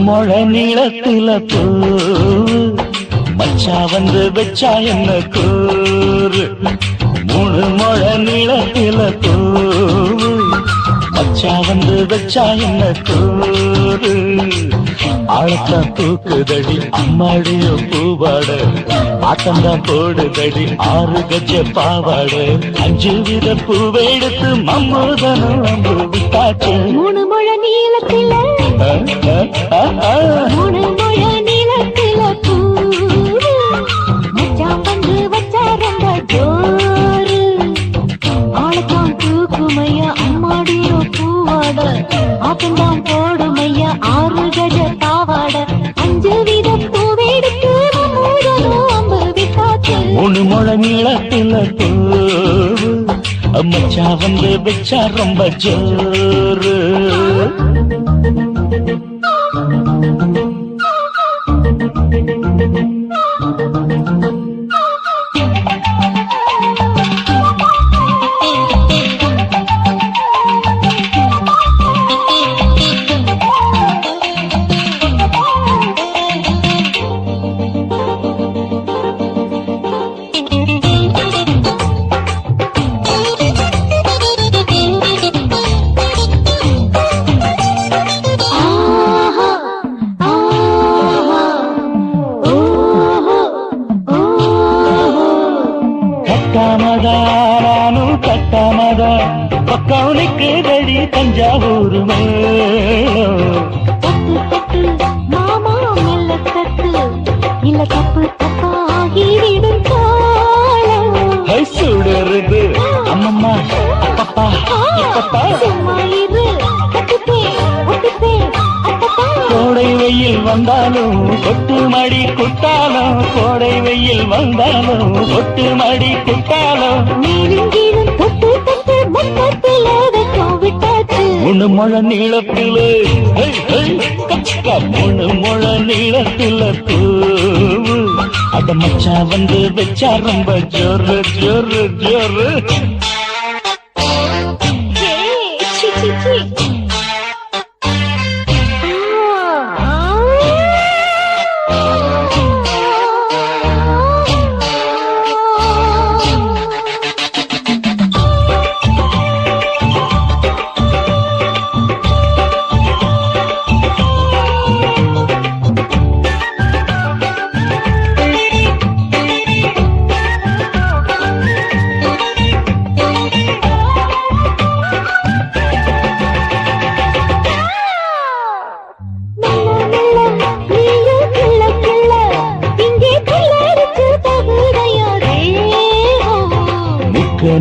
முழ நீளத்தில பூ மச்சா வந்து வச்சா என்ன கூறு 3 முழ நீளத்தில பூ மச்சா வந்து வச்சா என்ன கூறு ஆழத்தா தூக்குதடி அம்மாடிய பூவாட ஆட்டம்தான் போடுதடி 6 கஜ பாவாட 5 வித பூவை எடுத்து மம்மூதனும் அம்பு விட்டாச்சு 3 முழ நீளத்தில 3 முழ நீளத்தில பூ மச்சான் வந்து வச்சா ரொம்ப ஜோரு ஆளத்தான் தூக்குமையா அம்மாடிய பூவாட ஆட்டம்தான் போடுமையா 6 கஜ பாவாட 5 வித பூவெடுத்து மம்மூதனும் அம்பு விட்டாச்சு 3 முழ நீளத்தில பூ மச்சா வந்து வச்சா ரொம்ப ஜோரு கட்டாமதா பக்கவுனுக்கு ரெடி தஞ்சாவூர் தட்டு தட்டு மாமா மெல்ல தட்டு இல்ல தப்பு தப்பாகிவிடும் காலம் சுடுறது அம்மம்மா அப்பப்பா இப்பப்பா சும்மா இரு கட்டுப்பே ஒட்டுப்பே அப்பப்பா கோடை வெயில் வந்தாலும் கொட்டு மடி குட்டாலும் கோடை வெயில் வந்தாலும் கொட்டு மடி குட்டாலும் மேலும் கீழும் தொட்டு தொட்டு முத்தத்தில வைக்கும் விட்டாச்சு 3 முழ நீளத்தில 3 முழ நீளத்தில பூவு அத மச்சா வந்து வச்சா ரொம்ப ஜோரு ஜோரு ஜோரு சி சி சி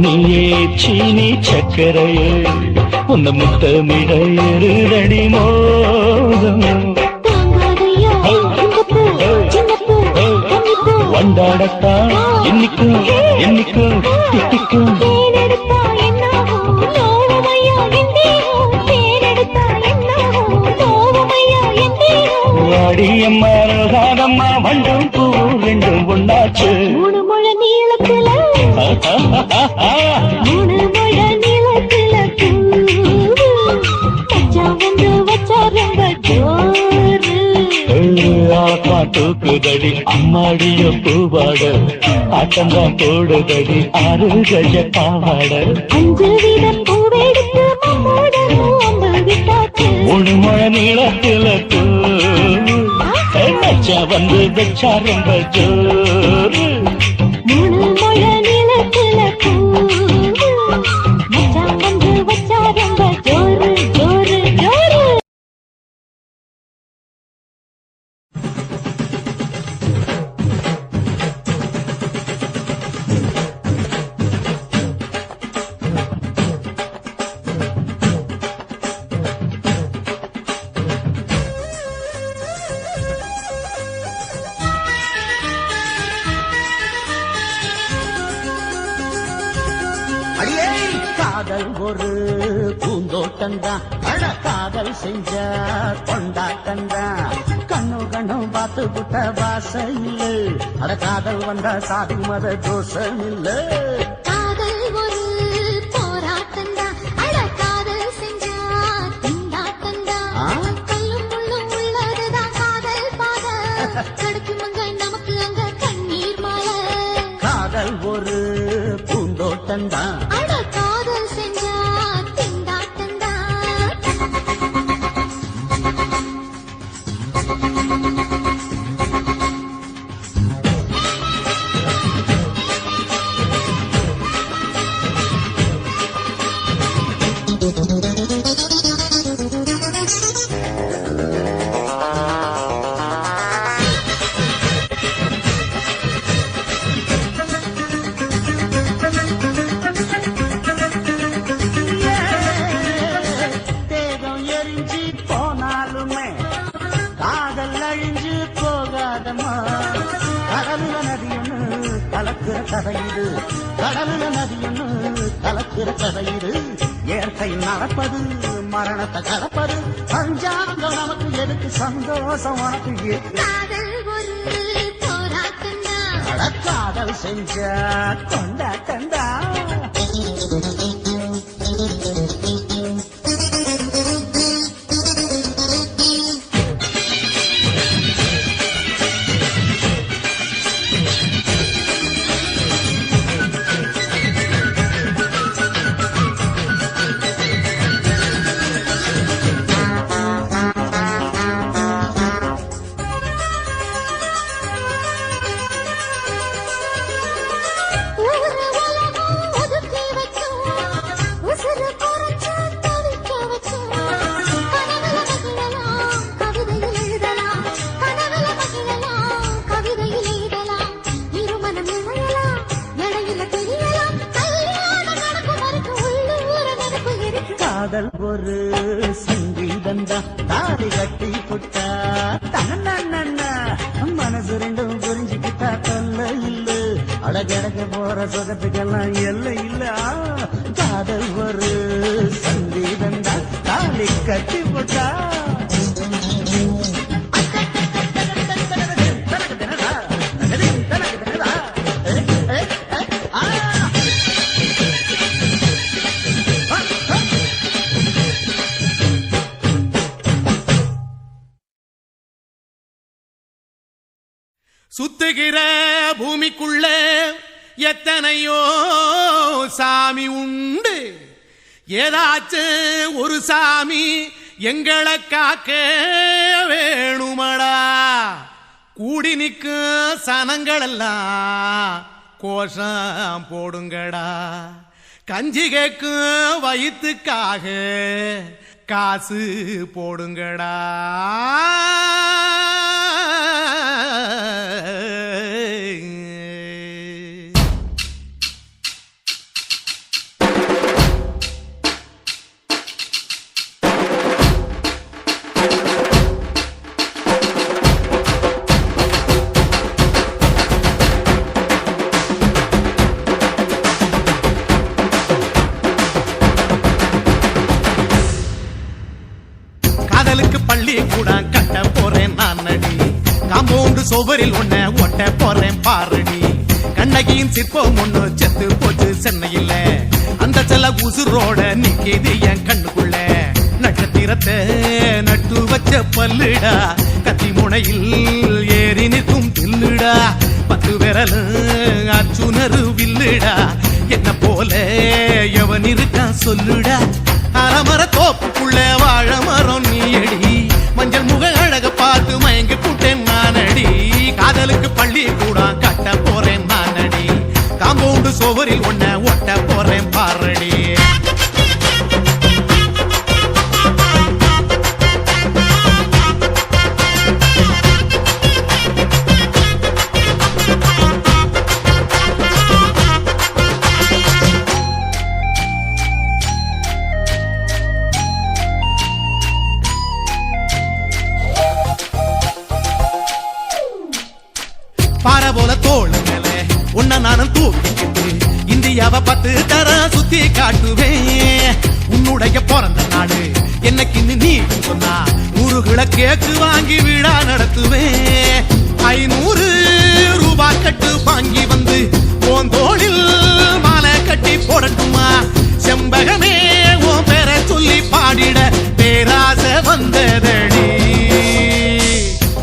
நீயே சீனி சக்கரையே உன்ன முத்தமிட எருதடி மோதம் வண்டாடத்தான் என்னைக்கும் என்னைக்கும் திட்டிக்கும் வாடியம்மா ரோசாதம்மா வண்டும் பூ ரெண்டும் ஒண்ணாச்சு 3 முழ நீளத்தில 3 முழ நீளத்தில மச்சான் வந்து வச்சா ரொம்ப ஜோரு ஆளப்பா தூக்குதடி அம்மாடிய பூவாட ஆட்டம்தான் போடுதடி 6 கஜ பாவாட 5 வித பூவெடுத்து மம்மூடனும் அம்பு விட்டாச்சு 3 முழ நீளத்தில மச்சா வந்து வச்சா ரொம்ப ஜோரு 3 முழ நீளத்தில மச்சான் வந்து வச்சா ரொம்ப ஜோரு ஜோரு ஜோரு காதல் ஒரு பூந்தோட்டந்தான் அட காதல் செஞ்ச கொண்டாட்டந்தான் கண்ணு கண்ணும் பார்த்து புட்ட வாசம் இல்ல அட காதல் வந்தா சாதி மத தோஷம் இல்ல காதல் ஒரு போராட்டந்தா அட காதல் செஞ்சா திண்டாட்டந்தா கல்லும் முள்ளும் உள்ளதுதான் காதல் ஒரு பூந்தோட்டந்தான். அட காதல் செஞ்சா திண்டாட்டந்தா. தேகம் எரிஞ்சு போனாலுமே காதல் அழிஞ்சு போகாதம்மா. கடலுல நதியொன்னு கலக்கிற கதையுது, கடலுல நதியொன்னு கலக்கிற கதையுது. இயற்கை நடப்பது மரணத்தை கடப்பது, பஞ்சாங்கம் நமக்கு எதுக்கு, சந்தோஷம் உனக்கு எதுக்கு? காதல் ஒரு போராட்டந்தா. அட காதல் செஞ்ச கொண்டாட்டந்தா. ஊரு உலகம் ஒதுக்கி வச்சும், உசுரு குறைச்சு தவிக்க வச்சும். கனவுல மகிழலாம், கவிதையில் எழுதலாம். கனவுல மகிழலாம், கவிதையில் எழுதலாம். இருமனம் இழையலாம், இடையில தெரியலாம். கல்யாணம் நடக்கும் வரைக்கும் உள்ளூர நடப்பு இருக்கு. காதல் ஒரு சங்கீதந்தா. தாலி கட்டி புட்டா தன்னா மனசு ரெண்டும் புரிஞ்சுக்கிட்டா தொல்ல இல்ல. அடகடக்க போற சுகத்துக்கெல்லாம் எல்லை இல்ல. காதல் ஒரு சங்கீதந்தா. தாலி கட்டி புட்டா சுத்துகிற பூமிக்குள்ள எத்தனையோ சாமி உண்டு. ஏதாச்சும் ஒரு சாமி எங்களை காக்க வேணுமடா. கூடி நிற்கும் சனங்களெல்லாம் கோஷம் போடுங்கடா. கஞ்சி கேக்கும் வயிற்றுக்காக காசு போடுங்கடா. காதலுக்கு பள்ளி கூட கட்ட போறேன் நான் அடி. காம்பவுண்டு சுவரில் ஒன்ன ஒட்ட போறேன் பாரடி. கண்ணகியின் சிற்பம் ஒண்ணு செத்து போச்சு சென்னையில. அந்த செல்ல உசுரோட நிக்கிது என் கண்ணுக்குள்ள. நட்சத்திரத்தை நட்டு வச்ச பல்லுடா, கத்தி முனையில் ஏறி நிற்கும் தில்லுடா. 10 விரல் அர்ஜுனரு வில்லுடா. என்ன போல எவன் இருக்கான் சொல்லுடா. அறமர தோப்புக்குள்ள வாழ மரம் நீயடி. மஞ்சள் முக அழக பார்த்து மயங்கி புட்டேன் நானடி. காதலுக்கு பள்ளி கூட கட்ட போறேன் நானடி. காம்பவுண்டு சுவரில் ஒன்ன ஒட்ட போறேன் பாரடி. பாறை போல தோளு மேல உன்ன நானும் தூக்கிக்கிட்டு இந்தியாவ 10 தர சுத்தி காட்டுவேன். உன்னுடைய பிறந்த நாடு என்னைக்கு நீ சொன்னா 100 கிலோ கேக்கு வாங்கி விழா நடத்துவேன். 500 ரூபாய் கட்டு வாங்கி வந்து உன் தோளில் மாலை கட்டி போடட்டுமா. செம்பகமே உன் பேரை சொல்லி பாடிட பேராசை வந்ததடி.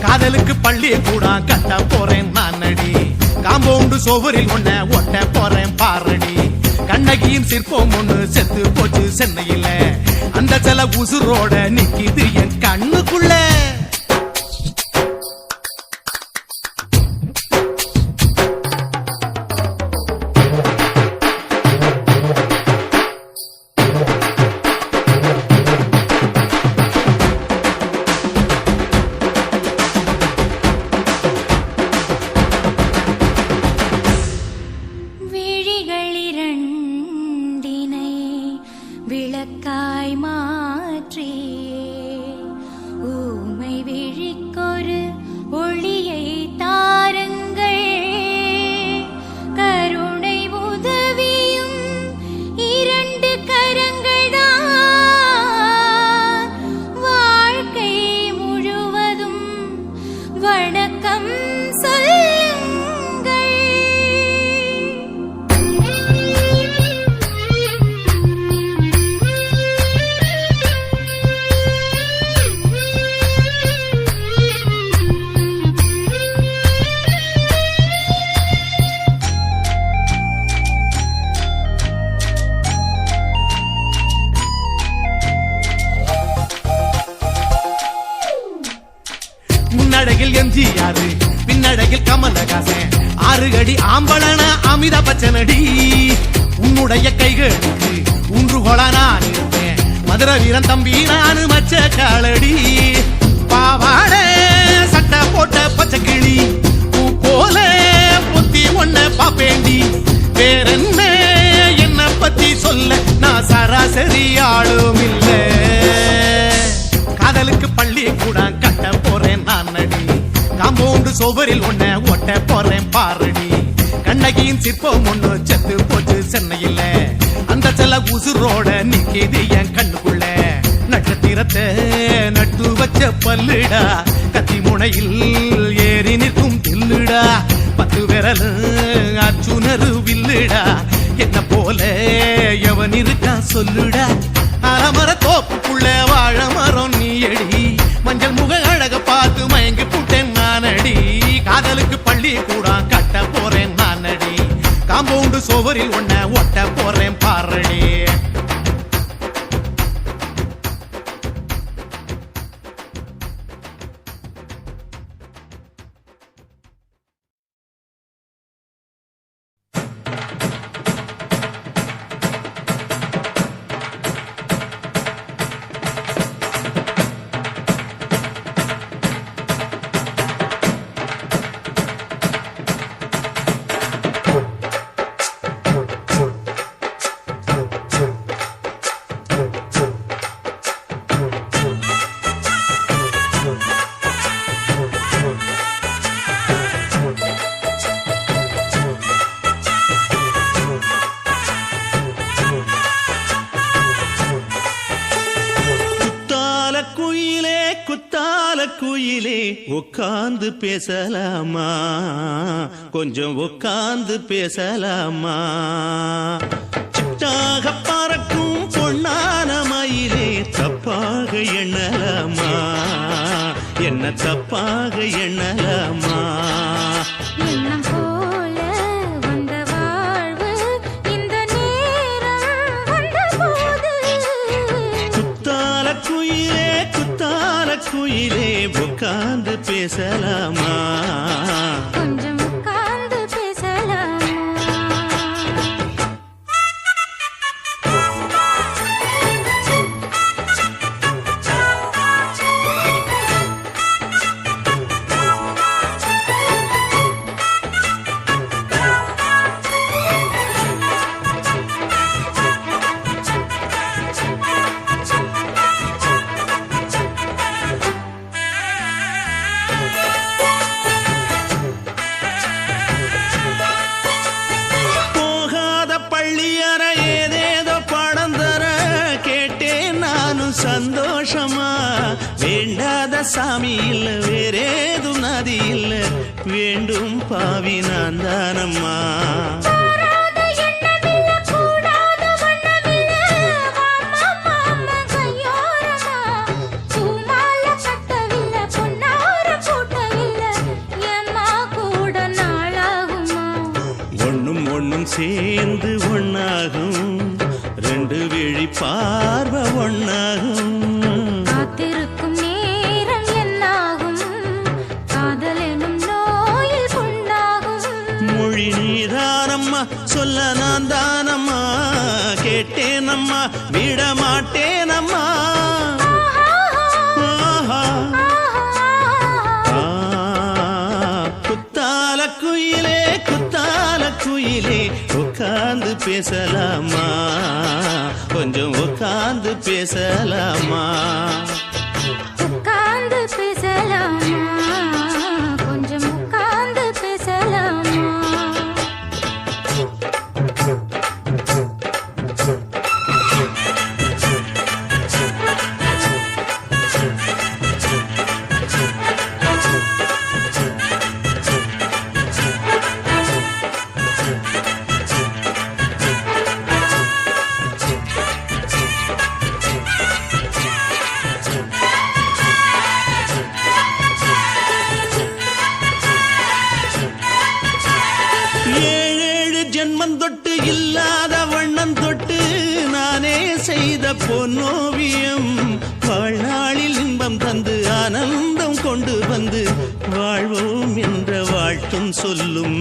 காதலுக்கு பள்ளி கூட கட்ட போறேன் நானடி. காம்பவுண்டு சோவரில் ஒன்ன ஒட்ட போறேன் பாரடி கண்ணகியின் சிற்பம் ஒண்ணு செத்து போச்சு சென்னையில அந்த சில உசுரோட நிக்கிது என் கண்ணுக்குள்ள விழிகளிரண்டினை விளக்காய் மாற்றி ஊமை விழிக்கொரு ஒளியை தாருங்கள் கருணை உதவியும் இரண்டு கரங்கள்தான் வாழ்க்கை முழுவதும் வணக்கம் முன்னழகில் எம்ஜிஆர் பின்னழகில் கமலஹாசன் 6 அடி ஆம்பளன அமிதாப் பச்சனடி உன்னுடைய கைகளுக்கு ஊன்றுகோல நான் இருப்பேன் மதுரை வீரன் தம்பி நான் மச்ச காலடி பாவாட சட்டை போட்ட பச்சை கிளி பூ போல பொத்தி ஒன்ன பாப்பேண்டி வேறென்ன என்ன பத்தி சொல்ல நான் சராசரி ஆளும் இல்ல காதலுக்கு பள்ளி கூட கட்ட போறேன் நான் நடி காம்பவுண்டு சோவரில் ஒன்ன ஒட்ட போறேன் பாரடி கண்ணகியின் சிற்பம் ஒண்ணு செத்து போச்சு சென்னையில அந்த செல உசுரோட நிக்கிது என் கண்ணுக்குள்ள நட்சத்திரத்தை நட்டு வச்ச பல்லுடா கத்தி முனையில் ஏறி நிற்கும் தில்லுடா 10 விரல் அர்ஜுனரு வில்லுடா என்ன போல எவன் இருக்கா சொல்லுடா அலமர தோப்புக்குள்ள வாழ மரம் நீயடி மஞ்சள் முக அழக பார்த்து மயங்கி புட்டேன் நானடி காதலுக்கு பள்ளி கூட கட்ட போறேன் நானடி காம்பவுண்டு சோவரில் ஒன்ன ஒட்ட போறேன் பாரடி குயிலே உட்கார்ந்து பேசலாமா கொஞ்சம் உட்கார்ந்து பேசலாமா சிட்டாக பறக்கும் பொன்னான மயிலே தப்பாக எண்ணலாமா என்ன தப்பாக எண்ணலாமா எண்ணம் போல வந்த வாழ்வு இந்த நேரம் வந்தபோது குத்தால குயிலே உட்கார்ந்து பேசலாமா கொஞ்சம் உட்கார்ந்து பேசலாமா சந்தோஷமா வேண்டாத சாமி இல்ல வேறேதும் நதி இல்ல வேண்டும் பாவி நான் தானம்மா பொன்னார கூட்டவில்லை எம்மா கூட நாளாகுமா பொண்ணும் சேர்ந்து ஒண்ணாகும், ரெண்டு விழி பார்வை ஒண்ணாகும். காத்திருக்கும் நேரம் என்னாகும், காதல் எனும் நோயில் புண்ணாகும். மொழி நீதானம்மா, சொல்ல நான் தானம்மா, கேட்டேனம்மா, விட மாட்டேனம்மா. குத்தால குயிலே, குத்தால குயிலே, உட்கார்ந்து பேசலாமா, கொஞ்சம் உட்கார்ந்து பேசலாமா. உட்கார்ந்து பேசலாமா, கொஞ்சம் உட்கார்ந்து பேசலாமா. ஏழேழு ஜென்மம் தொட்டு இல்லாத வண்ணம் தொட்டு நானே செய்த பொன்னோவியம், வாழ்நாளில் இன்பம் தந்து ஆனந்தம் கொண்டு வந்து வாழ்வோம் என்ற வாழ்த்தும் சொல்லும்.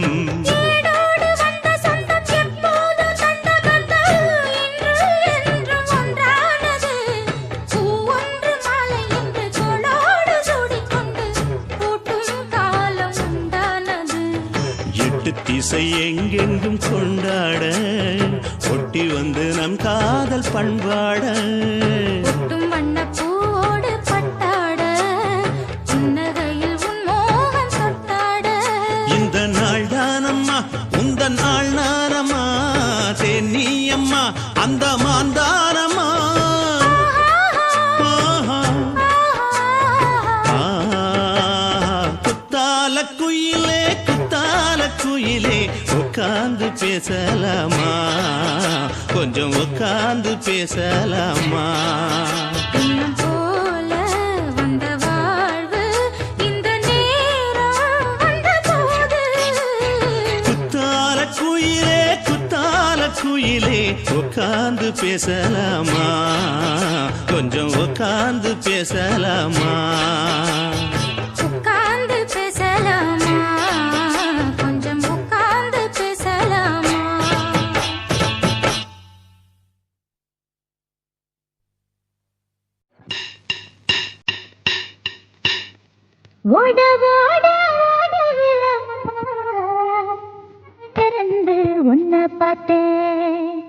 ஏடோடு வந்த சொந்தம் எப்போது தந்த பந்தம், இன்று என்றும் ஒன்றானது. பூவொன்று மாலை என்று தோளோடு சூடிக்கொண்டு பூட்டும் காலம் உண்டானது. எட்டு திசை எங்கெங்கும் கொண்டாட, ஒட்டி வந்து நம் காதல் பண்பாட. ஒட்டும் வண்ணப் பூவோடு பட்டாட, புன்னகையில் உன் மோகம் தொட்டாட. இந்த நாள் தானம்மா, உந்த நாள் நானம்மா, தென்னியம்மா, அந்த மாந்தானம்மா. குத்தால குயிலே, குத்தால குயிலே, உட்கார்ந்து பேசலாமா, கொஞ்சம் உட்கார்ந்து பேசலாமா. இன்னும் போல வந்த வாழ்வு இந்த நேரம் வந்தபோது. குத்தால குயிலே, குத்தால குயிலே, உட்கார்ந்து பேசலாமா, கொஞ்சம் உட்கார்ந்து பேசலாமா. உட்கார்ந்து பேசலாமா, கொஞ்சம் உட்கார்ந்து பேசலாமா. ஓட ஓட ஓட திறந்து உன்னை பார்த்தேன்.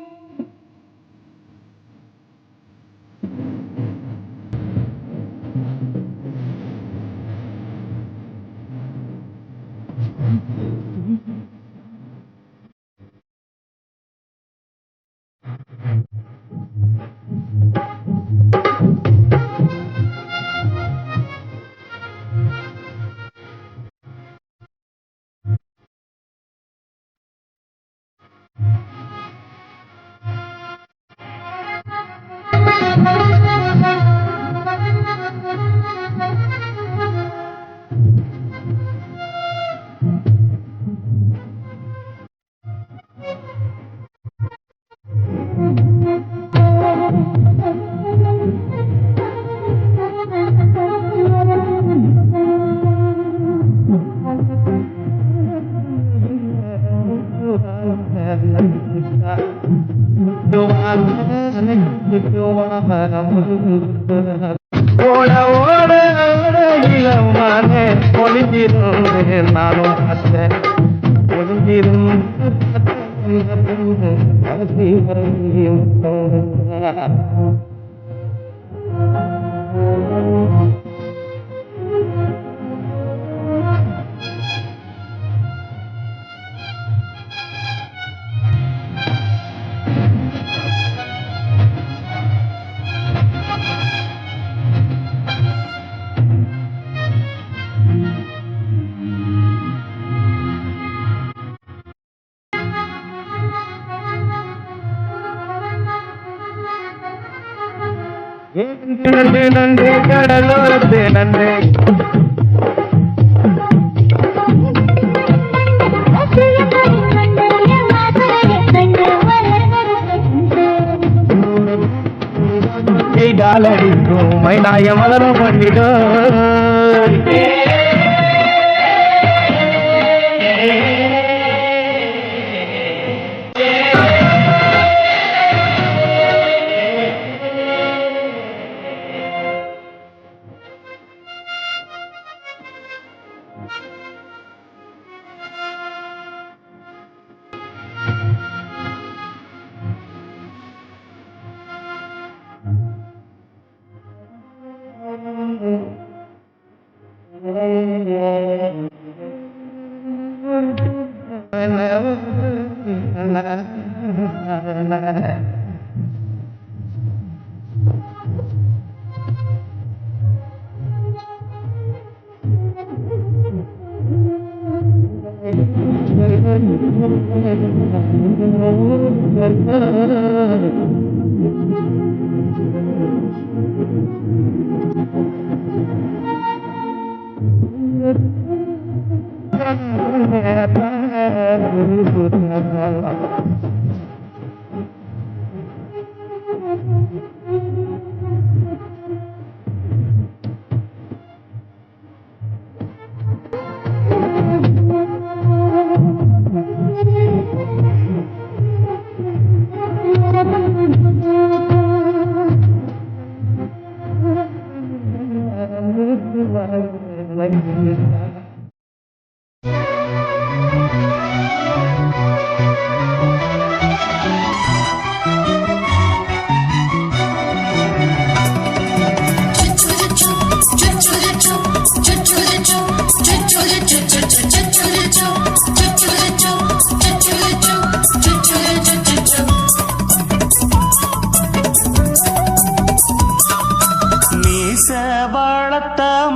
ஓட ஓட இளமானே ஒளிஞ்சிருந்தேன், நானும் பார்த்தேன் ஒளிஞ்சிருந்து நன்றி நன்றி கடலோரத்தே நன்றி Thank you. காலடிக்கும் மைனாய மலரும் பண்ணிடும்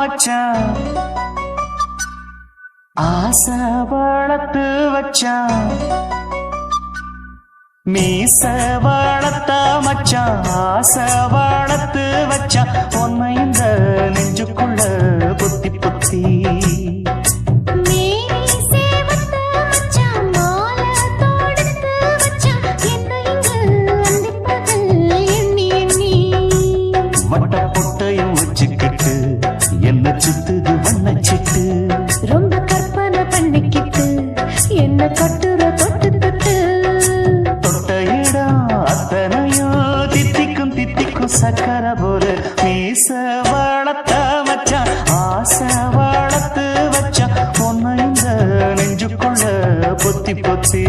மச்சான் ஆசை வளர்த்து வச்சான் மீச வளர்த்த மச்சான் ஆசை வளர்த்து வச்சான் உன்னை இந்த நெஞ்சுக்குள்ள புத்தி புத்தி என்ன சுத்துது வண்ண சிட்டு ரொம்ப கற்பனை பண்ணிக்கிட்டு என்ன கட்டுற தொட்டு தொட்டு தொட்ட இடம் அத்தனையோ தித்திக்கும் தித்திக்கும் சக்கர போல மீச வளர்த்த வச்சான் ஆசை வளர்த்து வச்சான் உன்னை இந்த நெஞ்சுக்குள்ள பொத்தி பொத்தி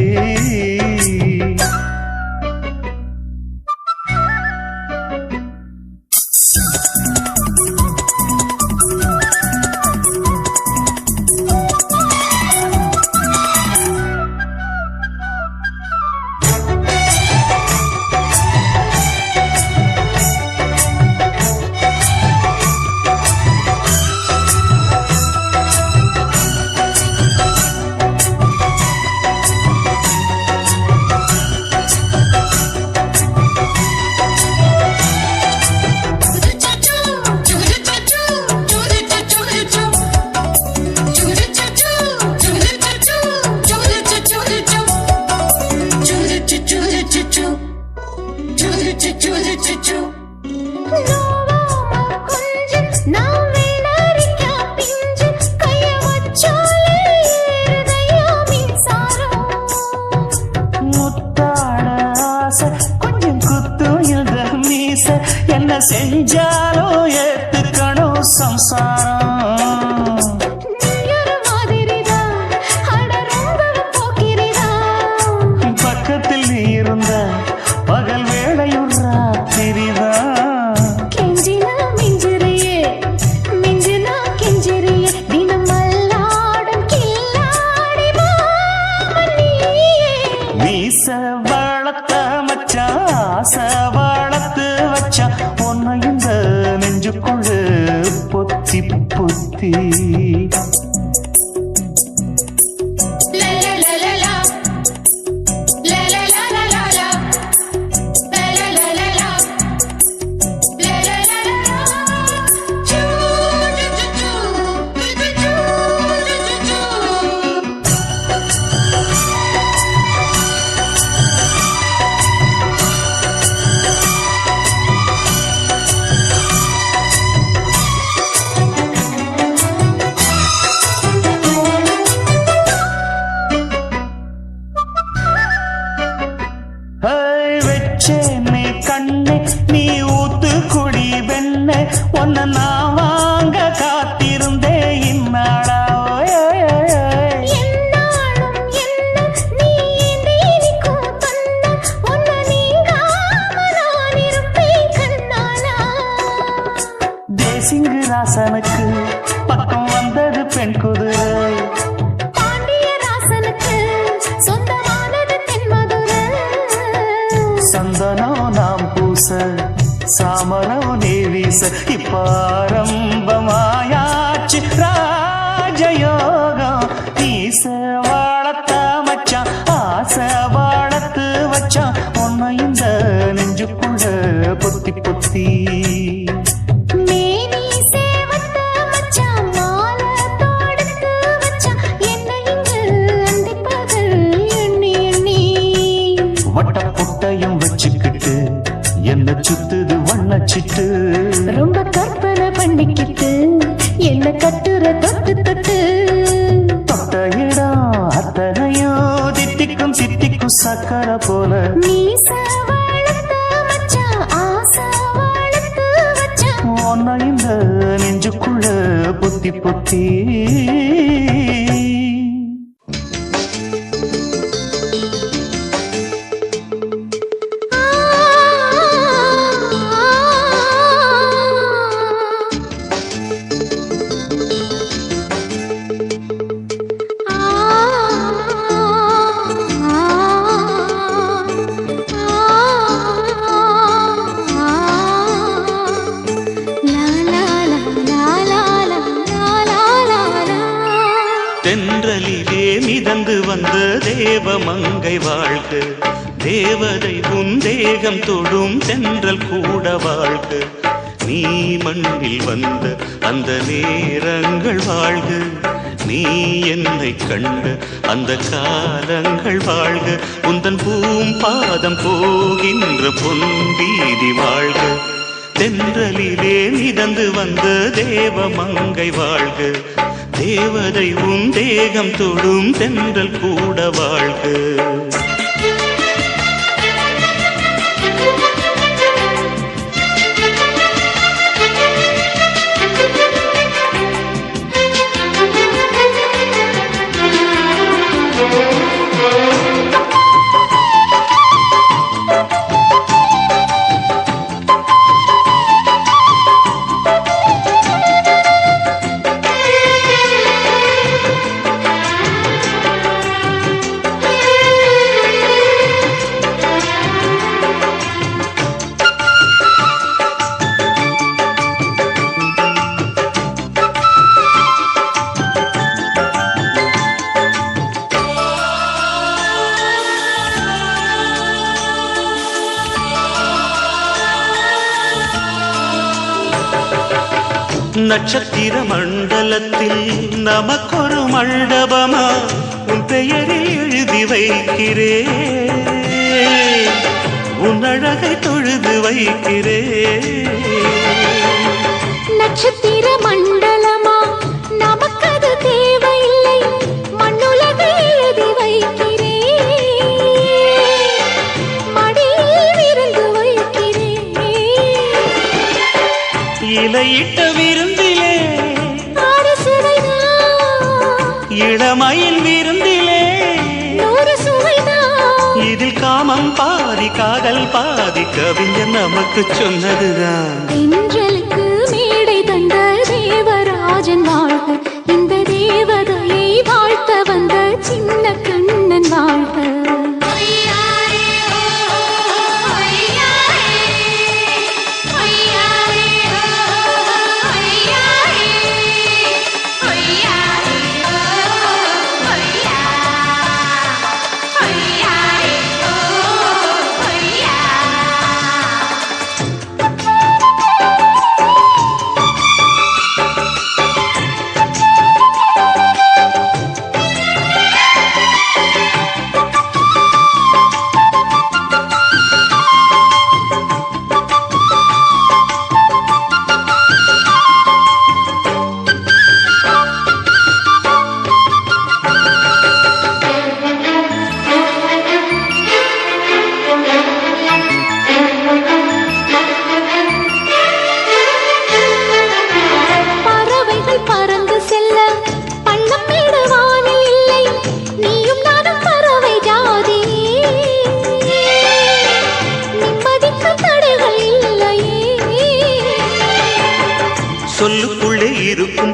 என்ன செஞ்சாலும் ஏத்துக்கணும் சம்சாரம் பக்கத்தில் நீ இருந்த பகல் வேளையும் ராத்திரிதான் கெஞ்சினா மிஞ்சிறியே மிஞ்சினா கெஞ்சிறியே தினம் மல்லாடும் கில்லாடி மீச வளர்த்த மச்சான் ஆசை வளர்த்து வச்சான் உன்னை இந்த நெஞ்சுக்குள்ள பொத்தி பொத்தி வச்சேனே கண்ணே நீ ஊத்து குடி வெண்ணே ஒன்ன நான் வாங்க காத்திருந்தே இந்நாளா என்னாலும் என்ன நீ நீக்கும் தந்த உன்னை நீங்காம நான் இருப்பேன் கண்ணாலா. தேசிங்கு ராசனுக்கு பக்கம் வந்தது பெண் குதிரை பாண்டிய ராசனுக்கு சொந்தமானது தென்மதுரை. சந்தனம் நாம் பூச சாமரம் நீ வீச இப்பாரம்பமாயாச்சு ராஜயோகம் ஈச வாழத்த மச்சான் ஆசை வாழத்து வச்சான் உன்னை இந்த நெஞ்சுக்குள்ள பொத்தி பொத்தி மேனி சேவத்த மச்சான் மாலை தொடுத்து வச்சான் என்னை இங்கு அண்டிப்பது எண்ணி எண்ணி. வட்ட புட்டையும் வச்சுக்கிட்டு என்ன சுத்துது வண்ணச்சிட்டு ரொம்ப கற்பனை பண்ணிக்கிட்டு என்ன கட்டுற தொட்டு தொட்டு. தொட்ட இடம் அத்தனையும் தித்திக்கும் தித்திக்கும் சக்கரை போல மீச வளர்த்த மச்சான் ஆசை வளர்த்து வச்சான். உன்னை இந்த நெஞ்சுக்குள்ள பொத்தி பொத்தி தென்றலிலே மிதந்து வந்த தேவமங்கை வாழ்க தேவதை உன் தேகம் தொடும் தென்றல் கூட வாழ்க நீ மண்ணில் வந்த அந்த நேரங்கள் வாழ்க நீ என்னை கண்ட அந்த காலங்கள் வாழ்க உந்தன் பூம்பாதம் போகின்ற பொன்வீதி வாழ்க தென்றலிலே மிதந்து வந்த தேவமங்கை வாழ்க தேவதை உன் தேகம் தொடும் தென்றல் கூட வாழ்க நட்சத்திர மண்டலத்தில் நமக்கொரு மண்டபமா உன் பெயரில் எழுதி வைக்கிறே உன் அழகை தொழுது வைக்கிறே நட்சத்திர மண்டலமா நமக்கது தேவையில்லை மண்ணுலகை எழுதி வைக்கிறேன் மடியில் விருந்து வைக்கிறேன் இலையிட்ட விருந்திலே ஆறு சுவைதான் இளமையில் விருந்திலே நூறு சுவைதான் இதில் காமம் பாதி காதல் பாதி கவிஞர் நமக்கு சொன்னதுதான் தென்றலுக்கு மேடை தந்த தேவராஜன் வாழ்க இந்த தேவதையை வாழ்த்த வந்த சின்ன கண்ணன் வாழ்க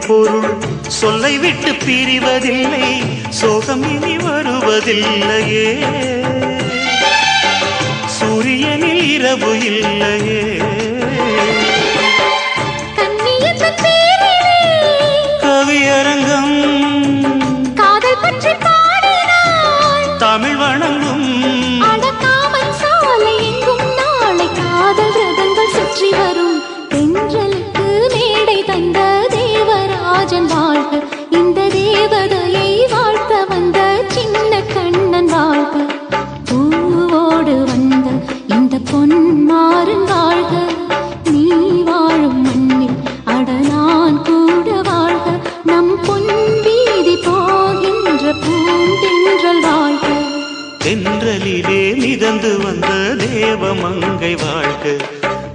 பொருள் சொல்லை விட்டு பிரிவதில்லை, சோகம் இனி வருவதில்லையே, சூரியனில் இரவு இல்லையே. கண்ணியத்தின் பேரிலே கவியரங்கம் காதல் பற்றி பாடினாள், தமிழ் வணங்கும் அடக்காமல் சாலை எங்கும் நாளை காதல் ரதங்கள் சுற்றி வரும். தென்றலுக்கு மேடை தந்த தேவராஜன் வாழ்க, இந்த தேவதையை வாழ்த்த வந்த சின்ன கண்ணன் வாழ்க. பூவோடு வந்த இந்த பொன்மாறன் வாழ்க, நீ வாழும் மண்ணில் அட நான் கூட வாழ்க. நம் பொன் வீதி போகின்ற பூந்தென்றல் வாழ்க. தென்றலிலே மிதந்து வந்த தேவமங்கை வாழ்க,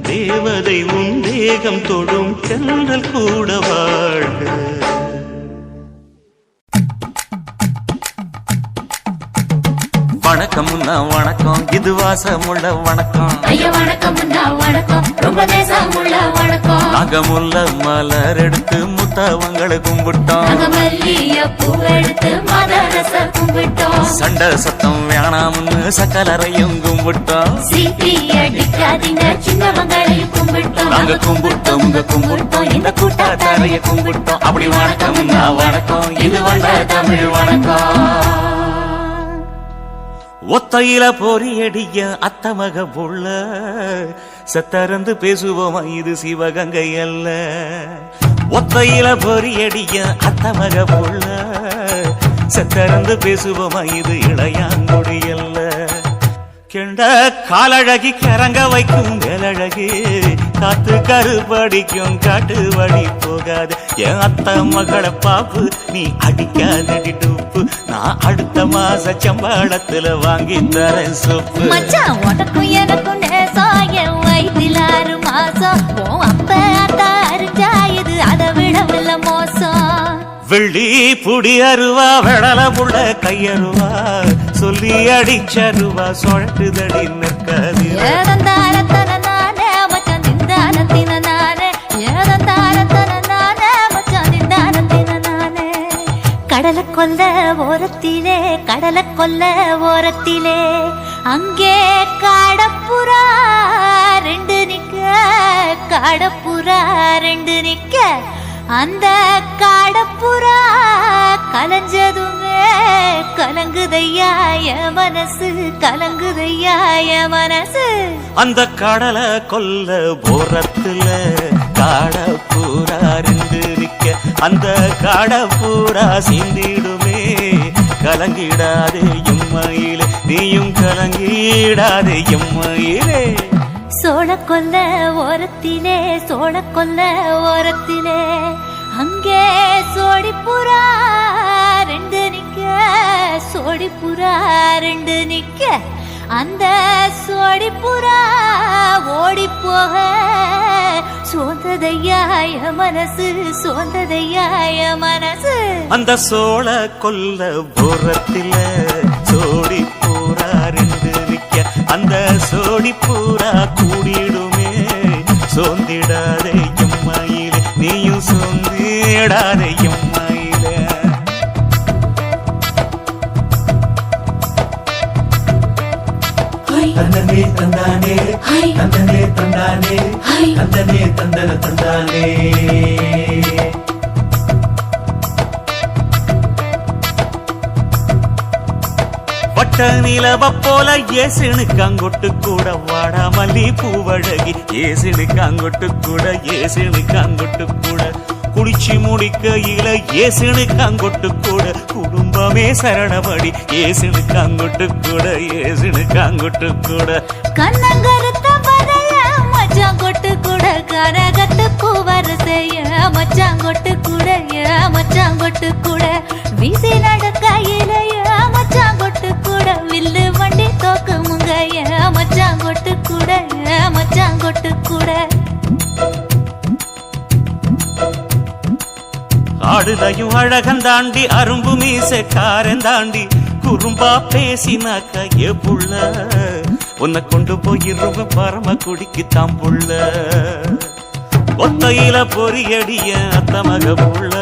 தேவதை உன் தேகம் தொடும் தென்றல் கூட வாழ்க. வணக்கம்னா வணக்கம், இது வாசமுள்ள வணக்கம். ஐயா வணக்கம் வணக்கம், ரொம்ப தேசமுள்ள வணக்கம். நாங்க முல்ல மலர் எடுத்து முத்தவங்களை கும்பிட்டோம், மல்லிய பூவெடுத்து மதரச கும்பிட்டோம். சண்டை சத்தம் வேணாம்னு சக்கலரையும் கும்பிட்டோம். சீட்டி அடிக்காதீங்க சின்னவங்களையும் கும்பிட்டோம். நாங்க கும்பிட்டோம் கும்பிட்டோம் இந்த கூட்டாத்தாரைய கும்பிட்டோம். அப்படி வணக்கம்னா வணக்கம், இது வந்த தமிழ் வணக்கம். ஒத்தையில பொறியடிய அத்தமக புள்ள சத்தரந்து பேசுவோமா, இது சிவகங்கை அல்ல. ஒத்தையில பொறியடிய அத்தமக புள்ள சத்தரந்து பேசுவோமா, இது இளையாங்குடி அல்ல. கெண்ட காலழகி கரங்க வைக்கும் வேலழகு, காத்து கருப்படிக்கும் காட்டு வழி போகாது. என் அத்த மகளை பாப்பு நீ அடிக்காதடி டூப்பு, நான் அடுத்த மாச சம்பளத்துல வாங்கி தரேன் சோப்பு. மச்சான் உனக்கும் எனக்கும் நேசம், என் வயிற்றில் 6 மாசம். அப்ப அத்தா அரிஞ்சா இது அதை விடவில்லை மோசம். வெள்ளி புடி அருவா வெடல புள்ள கையருவா, சொல்லி அடிச்சருவா சொழட்டுதடி நிற்காது. ஏதந்தாரத்தன நானே மச்சான் திந்தானத்தின நானே, ஏதந்தாரத்தன நானே மச்சான் திந்தானத்தின நானே. கடலை கொல்ல ஓரத்திலே, கடலை கொல்ல ஓரத்திலே, அங்கே காடப்புறா 2 நிக்க, காடப்புறா 2 நிக்க. அந்த காடப்புறா கலஞ்சதுமே கலங்குதையா என் மனசு, கலங்குதையா என் மனசு. அந்த கடலை கொல்ல போரத்துல காடப்பூரா 2 நிக்க, அந்த காடப்பூரா சிந்திடுமே. கலங்கிடாதே எம்மையிலே, நீயும் கலங்கிடாதே எம்மையிலே. சோழ கொல்ல ஓரத்திலே, சோழ கொல்ல ஓரத்திலே, அங்கே சோடிப்புறா 2 நிக்க, சோடிப்புறா 2 நிக்க. அந்த சோடிப்புறா ஓடி போக சோந்ததையாய மனசு, சோந்ததையாய மனசு. அந்த சோழ கொல்ல போரத்தில சோடி பூரா 2 நிக்க, அந்த சோடி பூரா கூடிடுமே. சோந்திடாதே எம்மையிலே, நீயும் சோந்திடாதே எம்மையிலே. தந்தனே தந்தானே, தந்தனே தந்தானே, தந்தனே தந்தன தந்தானே. வட்ட நிலவ போல ஏசினுக்காங்கொட்டு கூட வாடா மல்லி பூவழகி, ஏசினுக்காங்கொட்டு கூட, ஏசினுக்காங்கொட்டு கூட. குளிச்சு முடிக்கையில ஏசினுக்காங்கொட்டு கூட, குடும்பமே சரணபடி ஏசினுக்காங்கொட்டு கூட, ஏசினுக்காங்கொட்டு கூட. கண்ணங்கருத்த பறைய மச்சாங்கொட்டு கூட, கரகத்து பூவரசைய மச்சாங்கொட்டு கூட, மச்சாங்கொட்டு கூட. வீசி நடக்கையிலைய மச்சாங்கொட்டு கூட, வில்லு வண்டி தோக்கு முங்கைய மச்சாங்கொட்டு கூட, மச்சாங்கொட்டு கூட. ஆடுதையும் அழகன் தாண்டி, அரும்பு மீசக்காரன் தாண்டி, குறும்பா பேசினாக்க ஏ புள்ள, உன்னை கொண்டு போயிருவ பரம குடிக்கு தாம் புள்ள. ஒத்தையில பொறியடிய அத்தமக புள்ள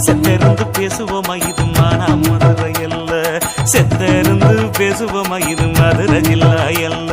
செத்தருந்து பேசுவோமா இது மானா மதுரை அல்ல செத்தருந்து பேசுவோமா இது மதுரை ஜில்லா அல்ல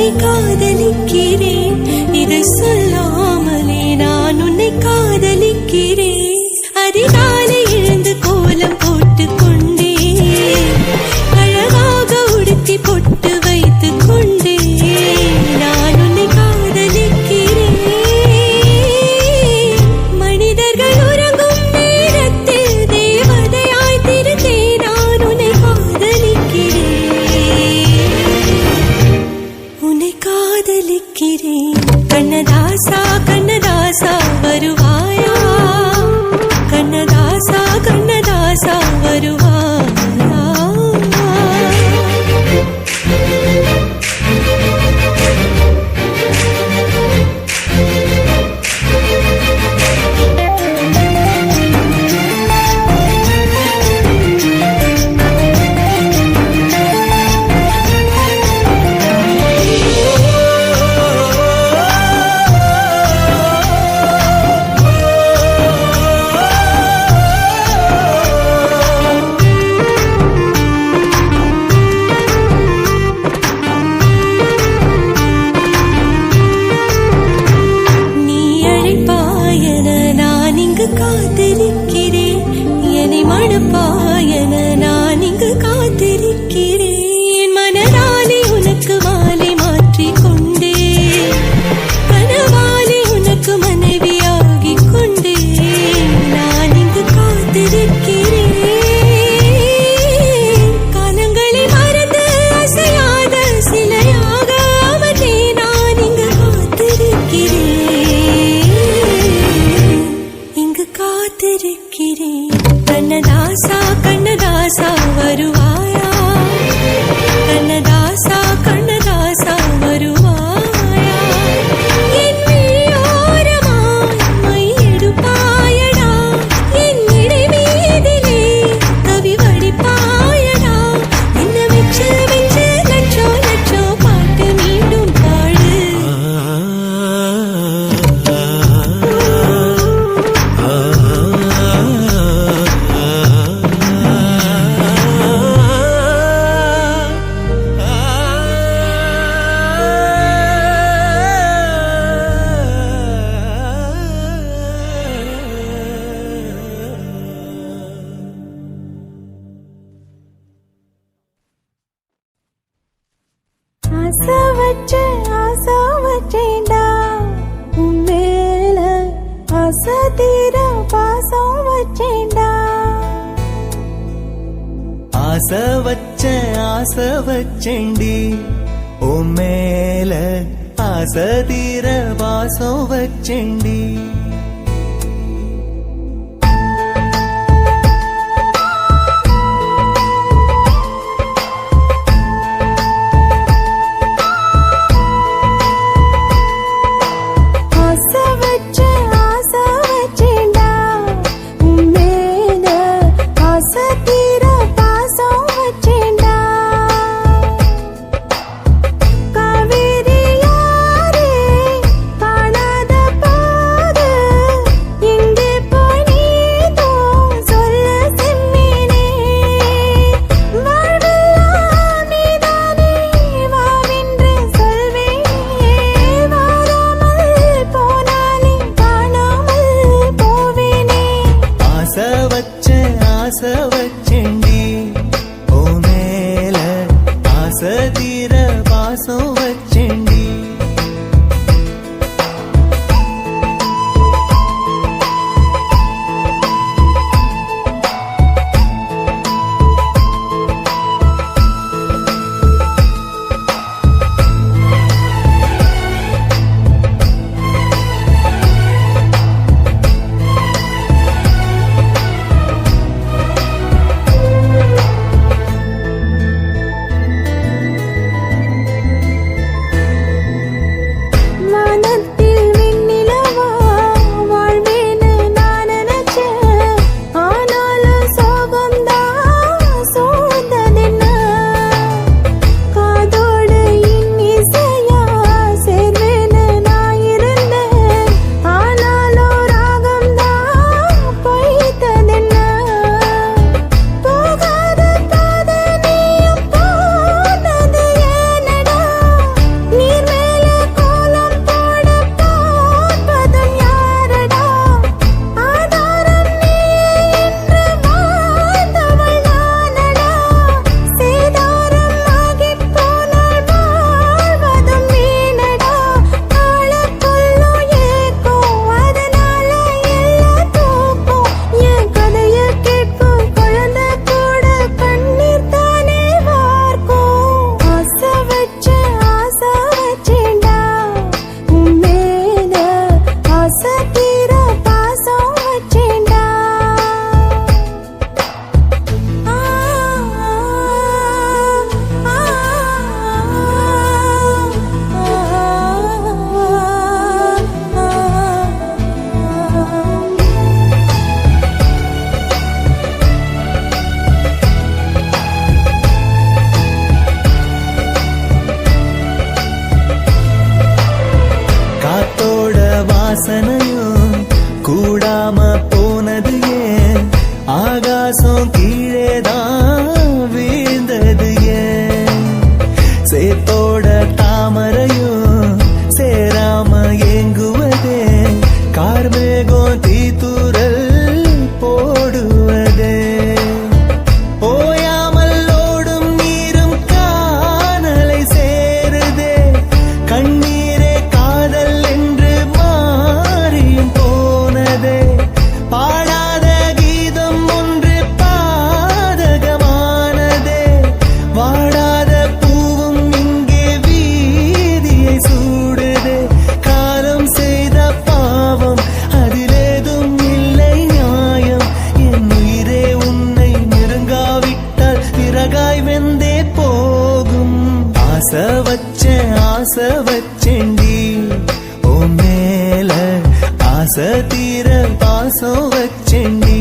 உன்னை காதலிக்கிறேன் இதை சொல்லாமலே நான் உன்னை காதலிக்கிறேன் அதிகாலை எழுந்து கோலம் போட்டு கொண்டே அழகாக உடுத்தி பொட்டு வைத்து கொண்டே நான் உன்னை காதலிக்கிறேன் மனிதர்கள் உறங்கும் நேரத்தில் தேவதையாய் திருந்தே நான் உன்னை காதலிக்கிறேன் கண்ணதாசா கண்ணதாசா வருவாயா கண்ணதாசா கண்ணதாசா வருவாயா காத்திருக்கிறேன் என்னை மணப்பாயன நான் இங்கு காத்திருக்கிறேன் மனதாலே உனக்கு மாலை மாற்றிக் கொண்டே கனவாலே உனக்கு மனைவியாகிக் கொண்டே நான் இங்கு காத்திருக்கிறேன் காலங்களை மறந்து அசையாத சிலையாக அவனே நான் இங்கு காத்திருக்கிறேன் கண்ணதாசா கண்ணதாசா வருவாயா கண்ணதாசா கண்ணதாசா வருவாயா என் விழியோரமாய் மை எடுப்பாயடா என் இடை மீதிலே கவி வடிப்பாயடா என்ன வெச்சு வெச்சு லட்சோ லட்சோ பாட்டு மீண்டும் பாடு ஆசை வச்சேன்டா உன் மேல ஆசை தீர பாசம் வச்சேன்டா ஆசை வச்சேன்டி உன் மேல ஆசை தீர வாசம் வச்சேன்டி காவேரி யாரே காணாத வாசனையும் கூடாம போனது ஏன் ஆகாசம் கீழேதான் வீழ்ந்தது ஏன் சேத்தோட தாமரையும் சேராம ஏங்குவதே கார்மேகம் தீத்துரல் போடுவதே ஓயாமல் ஓடும் நீரும் காணலை சேருதே கண்ணீரே காதல் என்று மாறியும் போனதே பாடாத கீதம் ஒன்று பாதகமானதே வாடாத பூவும் இங்கே வீதியை சூடுதே காலம் செய்த பாவம் அதிலேதும் இல்லை நியாயம் என் உயிரே உன்னை நெருங்காவிட்டால் பிறகாய் வெந்தே போகும் ஆசை வச்சேன்டி ஓ மேல ஆசை தீர பாசம் வச்சேன்டி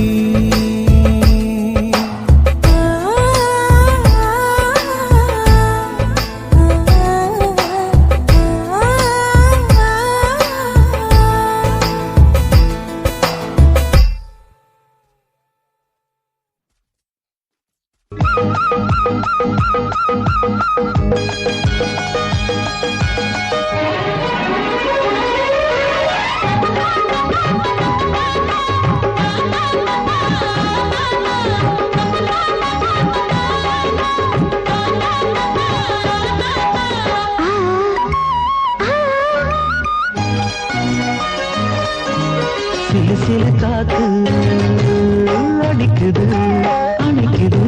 சிலு சிலு காத்து அடிக்குது அணைக்குது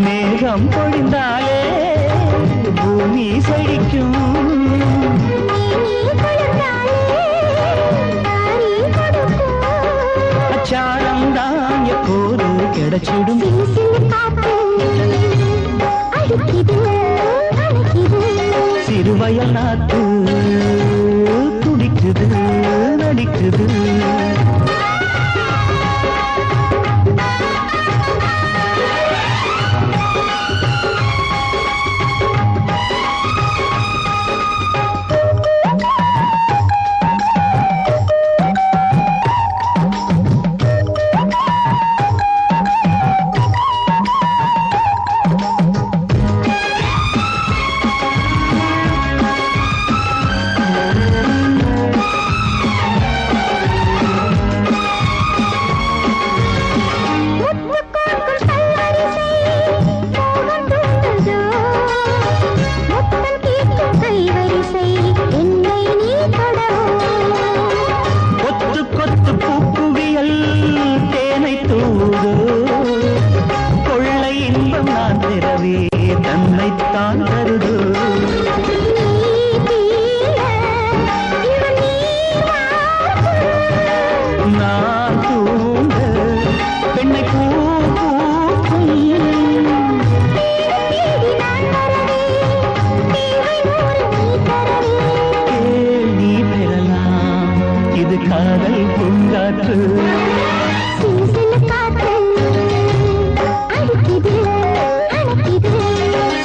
மேகம் பொழிந்தாலே பூமி செழிக்கும் அச்சாரம் தான் எப்போது கிடைச்சிடும் சிறுவயல் நாத்து துடிக்குது நடிக்குது தன்னைத்தான் தருது நான் தூங்க பெண்ணை பூ பூக்கும் நீ பெறலாம் இது காதல் பூங்காற்று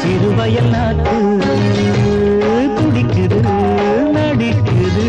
சிறுவயல் நாட்டு துடிக்குது நடிக்குது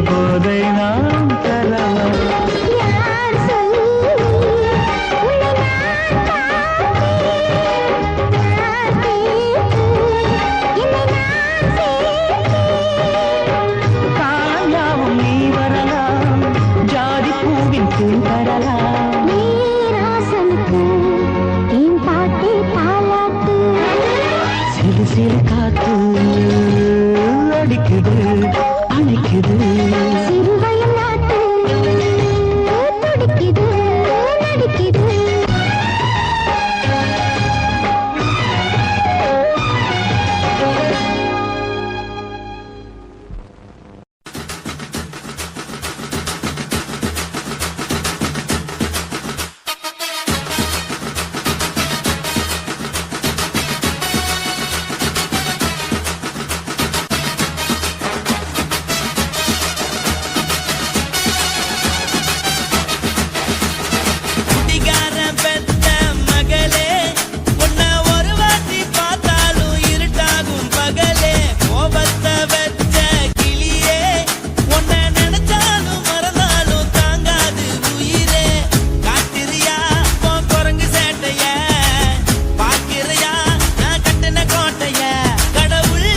போதை நாம் தரலாம் காலம் யாவும் நீ வரலாம் ஜாதி பூவின் பூ சிறுவயல் நாட்டு துடிக்குது நடிக்குது குடிகாரன் பெத்த மகளே, உன்னை ஒரு வாட்டி பார்த்தாலும் இருட்டாகும் பகலே. கோபத்தை வச்ச கிளியே, உன்னை நினைச்சாலும் மறந்தாலும் தாங்காது உயிரே. காட்டுறியா உன் குரங்கு சேட்டைய, பார்க்கிறியா நான் கட்டின கோட்டைய. கடவுள்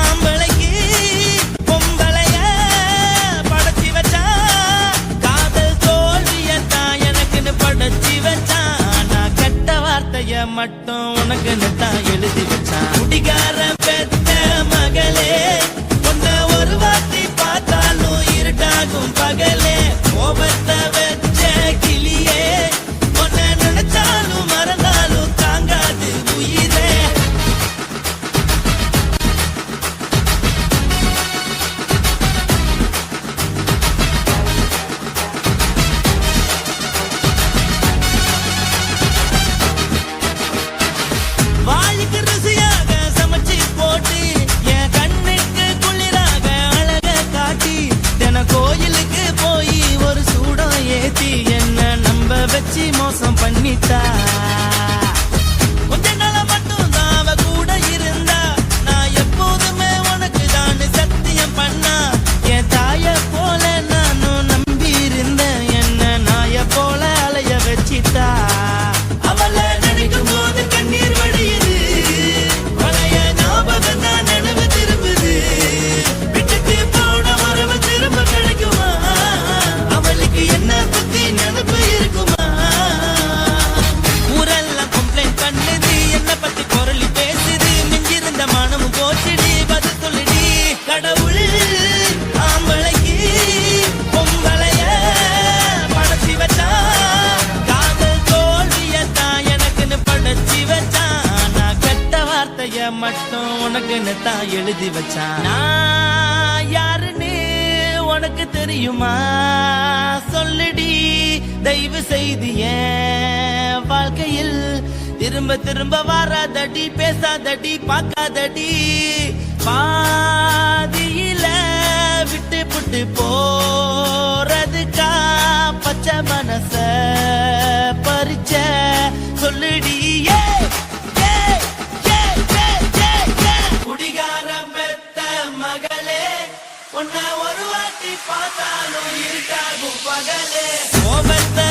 ஆம்பளைக்கு பொம்பளைய படைச்சி வச்சா, காதல் தோல்வியத்தான் எனக்குன்னு படைச்சி வச்சான். நான் கெட்ட வார்த்தைய மட்டும் உனக்குன்னு தான் எழுதி வச்சான். குடிகாரன் பெத்த மகளே, உன்னை ஒரு வாட்டி பார்த்தாலும் இருட்டாகும் பகலே. கோபத்தை வச்ச கிளியே, உன்னை நினைச்சாலும் மறந்தாலும் தாங்காது உயிரே. வாய்க்கு ருசியாக சமைச்சு போட்டு, என் கண்ணுக்கு குளிராக அழக காட்டி, தின கோயிலுக்கு போய் ஒரு சூடம் ஏத்தி என்ன நம்ப வச்சு மோசம் பண்ணிட்டா. கொஞ்ச நாள மட்டும் தான் அவ கூட இருந்தா, நான் எப்போதுமே உனக்கு தான் சத்தியம் பண்ணா. என் தாய போல நானும் நம்பி இருந்தேன், என்ன நாய போல அலைய வச்சிட்டா. அவளை நினைக்கும் போது கண்ணீர் வடியுது, பழைய ஞாபகம் தான் நினைவு திரும்புது. விட்டுட்டு போன உறவு திரும்ப கிடைக்குமா? அவளுக்கு என்ன பத்தி நினைப்பு இருக்குமா? ஊரெல்லாம் கம்ப்ளைண்ட் பண்ணுது, என்ன பத்தி குரலி பேசுது. மிஞ்சிருந்த மனமும் போச்சுடி, பதில் சொல்லுடி. கடவுள் ஆம்பளைக்கு பொம்பளைய படைச்சி வச்சா, காதல் தோல்வியத்தான் எனக்குன்னு படைச்சி வச்சான். நான் கெட்ட வார்த்தைய மட்டும் உனக்குன்னு தான் எழுதி வச்சான். நான் யாருன்னு உனக்கு தெரியுமா? சொல்லுடி தயவு செய்து என் வாழ்க்கையில் திரும்ப திரும்ப வராதடி, பேசாதடி, பார்க்காதடி. பாதியில விட்டு புட்டு போறதுக்கா பச்சை மனச பறிச்ச சொல்லுடி. குடிகாரம் பெத்த மகளே, உன்னை ஒரு வாட்டி பார்த்தாலும் இருட்டாகும் பகலே. கோபத்தை